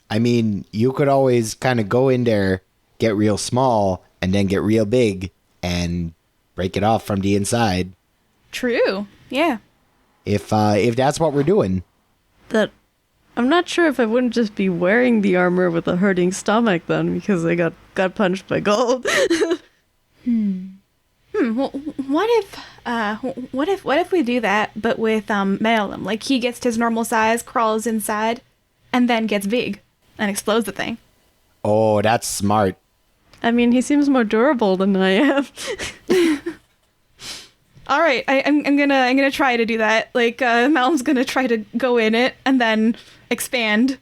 I mean, you could always kind of go in there, get real small, and then get real big and break it off from the inside. True. Yeah. If that's what we're doing. That I'm not sure if I wouldn't just be wearing the armor with a hurting stomach then, because I got punched by gold. Well, what if we do that, but with Malum? Like, he gets to his normal size, crawls inside, and then gets big and explodes the thing. Oh, that's smart. I mean, he seems more durable than I am. All right, I'm gonna try to do that. Like, Malum's gonna try to go in it and then expand.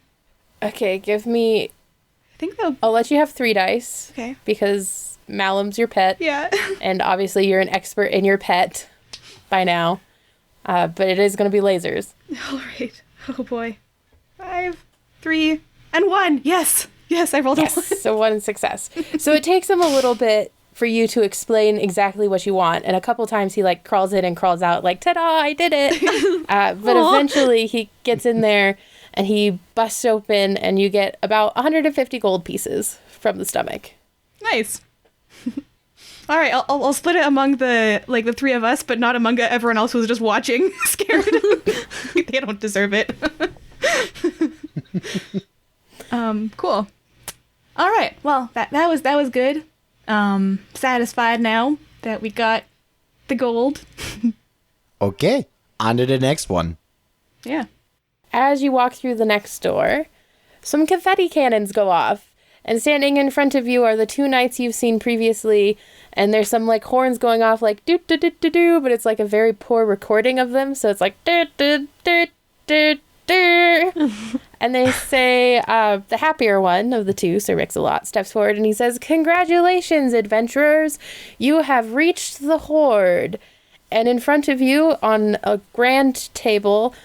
Okay, give me... I think they'll... I'll let you have 3 dice. Okay. Because Malum's your pet. Yeah. And obviously you're an expert in your pet by now. But it is going to be lasers. All right. Oh, boy. 5, 3, and 1. Yes. Yes, I rolled a 1. So 1 success. So it takes him a little bit for you to explain exactly what you want. And a couple times he like crawls in and crawls out like, ta-da, I did it. But eventually he gets in there and he busts open and you get about 150 gold pieces from the stomach. Nice. All right, I'll split it among the 3 of us, but not among everyone else who's just watching, scared. They don't deserve it. Cool. All right. Well, that was good. Satisfied now that we got the gold. Okay, on to the next one. Yeah. As you walk through the next door, some confetti cannons go off. And standing in front of you are the 2 knights you've seen previously. And there's some like horns going off like do do do do do, but it's like a very poor recording of them. So it's like do do do do do. And they say the happier one of the 2, Sir Mix-a-Lot, steps forward and he says, "Congratulations, adventurers! You have reached the hoard." And in front of you on a grand table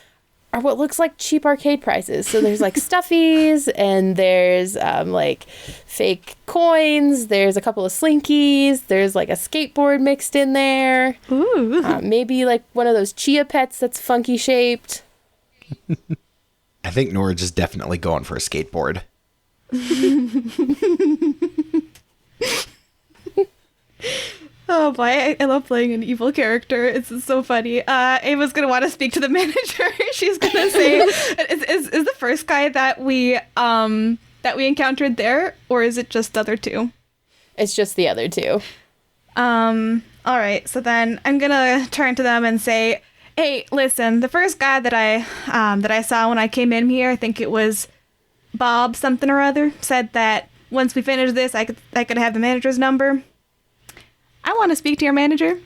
are what looks like cheap arcade prices. So there's like stuffies and there's like fake coins. There's a couple of slinkies. There's like a skateboard mixed in there. Ooh. Maybe like one of those chia pets that's funky shaped. I think Norage is definitely going for a skateboard. Oh boy, I love playing an evil character. It's so funny. Ava's gonna want to speak to the manager. She's gonna say, "Is the first guy that we encountered there, or is it just the other 2?" It's just the other 2. All right. So then I'm gonna turn to them and say, "Hey, listen. The first guy that I saw when I came in here, I think it was Bob something or other, said that once we finish this, I could have the manager's number. I want to speak to your manager."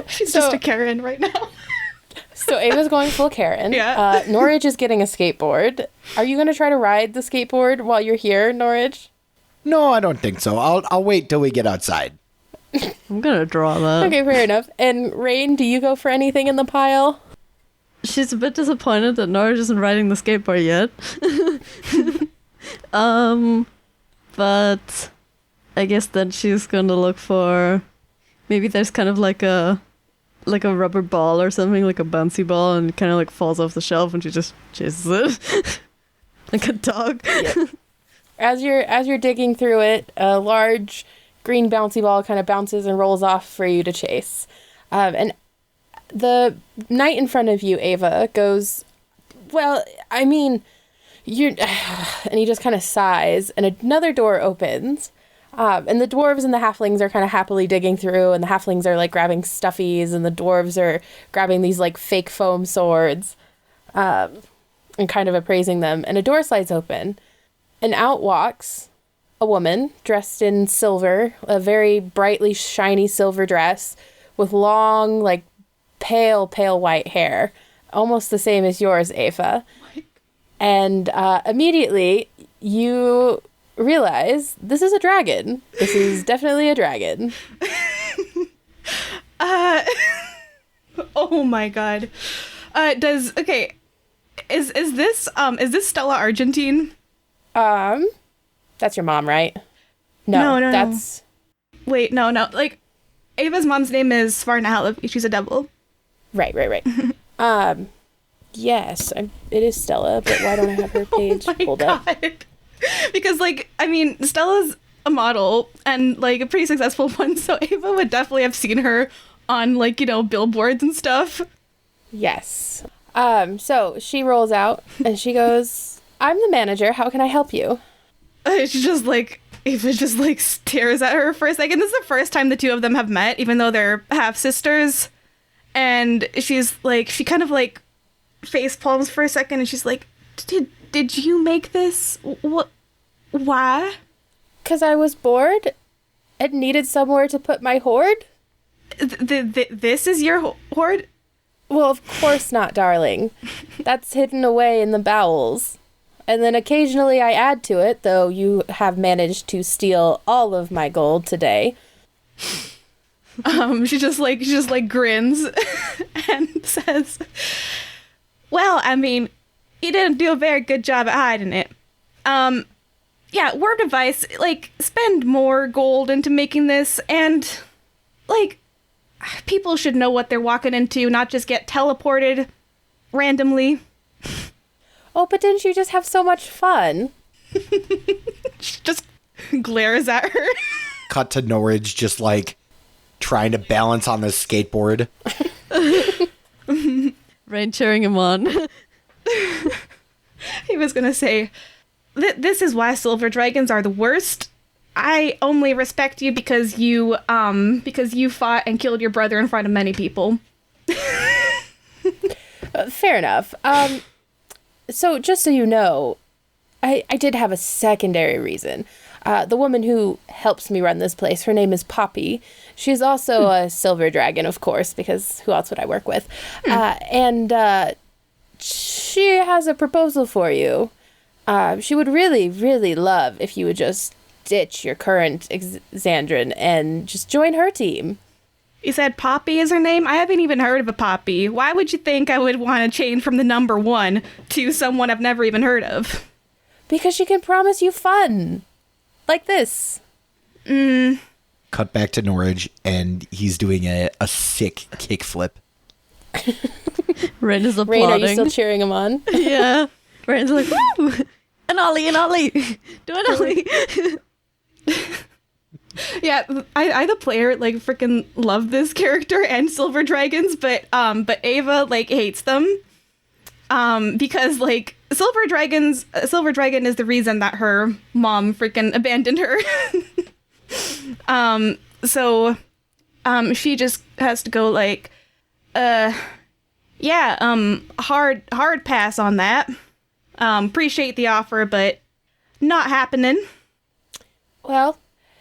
She's just a Karen right now. So Ava's going full Karen. Yeah. Norage is getting a skateboard. Are you going to try to ride the skateboard while you're here, Norage? No, I don't think so. I'll wait till we get outside. I'm gonna draw that. Okay, fair enough. And Reine, do you go for anything in the pile? She's a bit disappointed that Norage isn't riding the skateboard yet. But I guess then she's gonna look for, maybe there's kind of like a rubber ball or something, like a bouncy ball, and it kind of like falls off the shelf and she just chases it. Like a dog. Yep. As you're digging through it, a large green bouncy ball kind of bounces and rolls off for you to chase. And the knight in front of you, Ava, goes, "Well, I mean, you're..." And he just kind of sighs, and another door opens. And the dwarves and the halflings are kind of happily digging through, and the halflings are like grabbing stuffies, and the dwarves are grabbing these like fake foam swords, and kind of appraising them. And a door slides open, and out walks a woman dressed in silver, a very brightly shiny silver dress with long, like pale white hair, almost the same as yours, Ava. And immediately you realize this is a dragon. This is definitely a dragon. Oh my god. Is this Stella Argentine? That's your mom, right? No, That's... Wait, no. Like, Ava's mom's name is Svarnal. She's a devil. Right. Yes, it is Stella, but why don't I have her page pulled up? Because, like, I mean, Stella's a model and, like, a pretty successful one, so Ava would definitely have seen her on, like, you know, billboards and stuff. Yes. So she rolls out and she goes, I'm the manager. How can I help you? She just, like, Ava just, like, stares at her for a second. This is the first time the two of them have met, even though they're half-sisters. And she's, like, she kind of, like, face palms for a second and she's like, Did you make this? What? Why? 'Cause I was bored and needed somewhere to put my hoard. This is your hoard? Well, of course not, darling. That's hidden away in the bowels. And then occasionally I add to it, though you have managed to steal all of my gold today. She just grins and says, well, I mean, you didn't do a very good job at hiding it. Yeah, word advice, like, spend more gold into making this, and, like, people should know what they're walking into, not just get teleported randomly. Oh, but didn't you just have so much fun? She just glares at her. Cut to Norage just, like, trying to balance on the skateboard. Reine cheering him on. He was gonna say, this is why silver dragons are the worst. I only respect you because you fought and killed your brother in front of many people. Fair enough. So just so you know, I did have a secondary reason. The woman who helps me run this place, her name is Poppy. She's also a silver dragon, of course, because who else would I work with? And she has a proposal for you. She would really, really love if you would just ditch your current Xandran and just join her team. You said Poppy is her name? I haven't even heard of a Poppy. Why would you think I would want to change from the number 1 to someone I've never even heard of? Because she can promise you fun. Like this. Cut back to Norage, and he's doing a sick kickflip. Reine is applauding. Reine, are you still cheering him on? Yeah. Reine's like, woo! An ollie. Do an ollie. Yeah, I the player, like, freaking love this character and silver dragons, but Ava, like, hates them. Because, like, silver dragon is the reason that her mom freaking abandoned her. So she just has to go, like, hard pass on that. Appreciate the offer, but not happening. Well,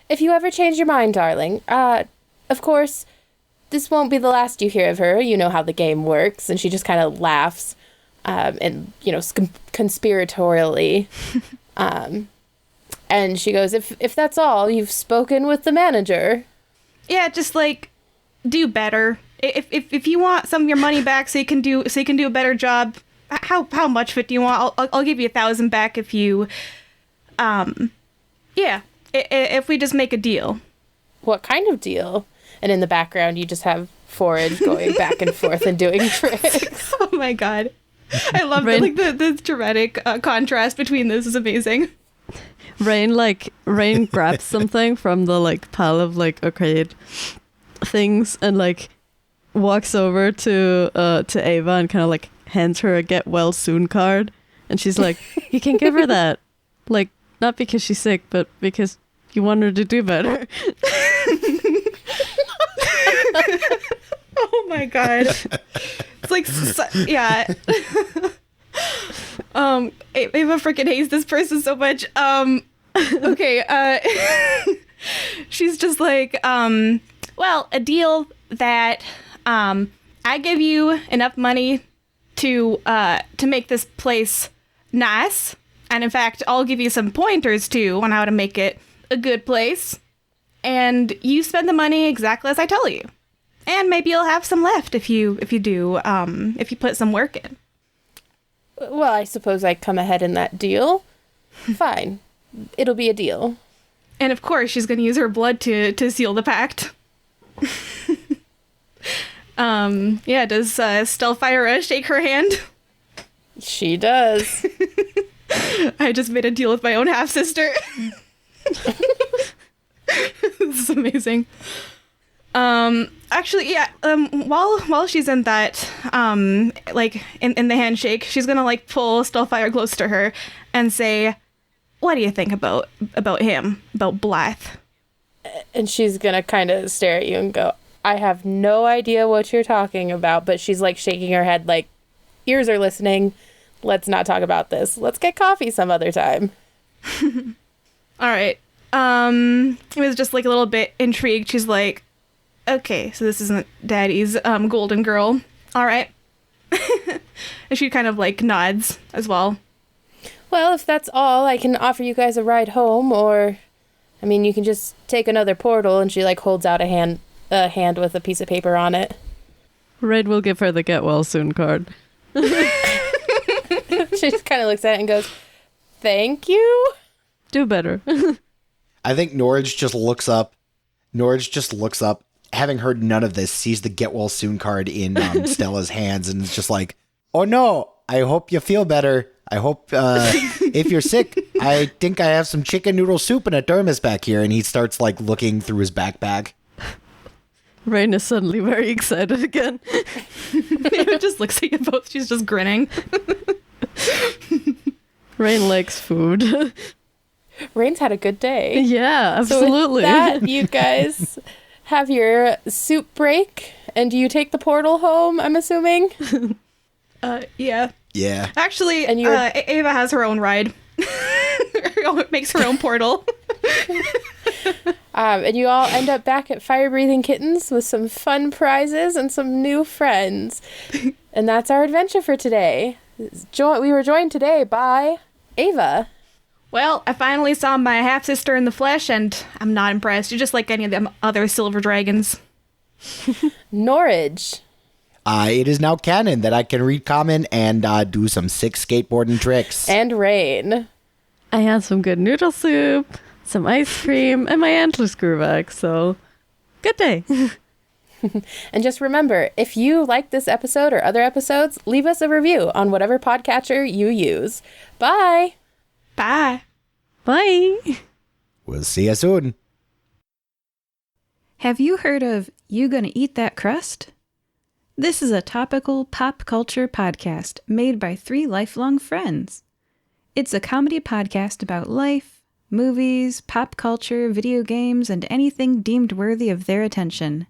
if you ever change your mind, darling, of course, this won't be the last you hear of her. You know how the game works. And she just kind of laughs, and, you know, conspiratorially. And she goes, if that's all, you've spoken with the manager. Yeah, just, like, do better. If you want some of your money back so you can do a better job, how much of it do you want? I'll give you 1,000 back if you, if we just make a deal. What kind of deal? And in the background, you just have Forage going back and forth and doing tricks. Oh my god. I love the dramatic contrast between this is amazing. Reine grabs something from the, like, pile of, like, arcade things and, like, walks over to Ava and kind of, like, hands her a get well soon card, and she's like, you can give her that, like, not because she's sick, but because you want her to do better. Oh my god. It's like, yeah. Ava freaking hates this person so much. Okay, she's just like, well, a deal that I give you enough money to make this place nice And in fact, I'll give you some pointers too on how to make it a good place. And you spend the money exactly as I tell you. And maybe you'll have some left if you put some work in. Well, I suppose I come ahead in that deal. Fine. It'll be a deal. And of course, she's going to use her blood to seal the pact. Does Stelfira shake her hand? She does. I just made a deal with my own half-sister. This is amazing. While she's in that, in the handshake, she's gonna pull Stelfire close to her and say, "What do you think about him, about Blythe?" And she's gonna kind of stare at you and go, "I have no idea what you're talking about," but she's shaking her head ears are listening. Let's not talk about this. Let's get coffee some other time. All right. It was just a little bit intrigued. She's like, "Okay, so this isn't Daddy's golden girl. All right." And she kind of nods as well. Well, if that's all, I can offer you guys a ride home, or you can just take another portal. And she holds out a hand with a piece of paper on it. Raid will give her the get well soon card. She just kind of looks at it and goes, "Thank you." Do better. I think Norage just looks up. Having heard none of this, sees the get well soon card in Stella's hands and is just like, "Oh no, I hope you feel better. I hope if you're sick, I think I have some chicken noodle soup in a thermos back here." And he starts looking through his backpack. Rain is suddenly very excited again. Ava just looks at you both. She's just grinning. Rain likes food. Rain's had a good day. Yeah, absolutely. So with that, you guys have your soup break, and do you take the portal home, I'm assuming? Yeah. Yeah. Actually, Ava has her own ride. Makes her own portal. And you all end up back at Fire Breathing Kittens with some fun prizes and some new friends. And that's our adventure for today. We were joined today by Ava. Well, I finally saw my half-sister in the flesh, and I'm not impressed. You're just like any of them other silver dragons. Norage. It is now canon that I can read common and do some sick skateboarding tricks. And Reine. I had some good noodle soup, some ice cream, and my antlers grew back, so good day. And just remember, if you like this episode or other episodes, leave us a review on whatever podcatcher you use. Bye! Bye! Bye! We'll see you soon. Have you heard of You Gonna Eat That Crust? This is a topical pop culture podcast made by 3 lifelong friends. It's a comedy podcast about life, movies, pop culture, video games, and anything deemed worthy of their attention.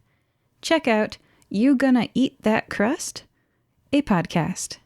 Check out You Gonna Eat That Crust? A podcast.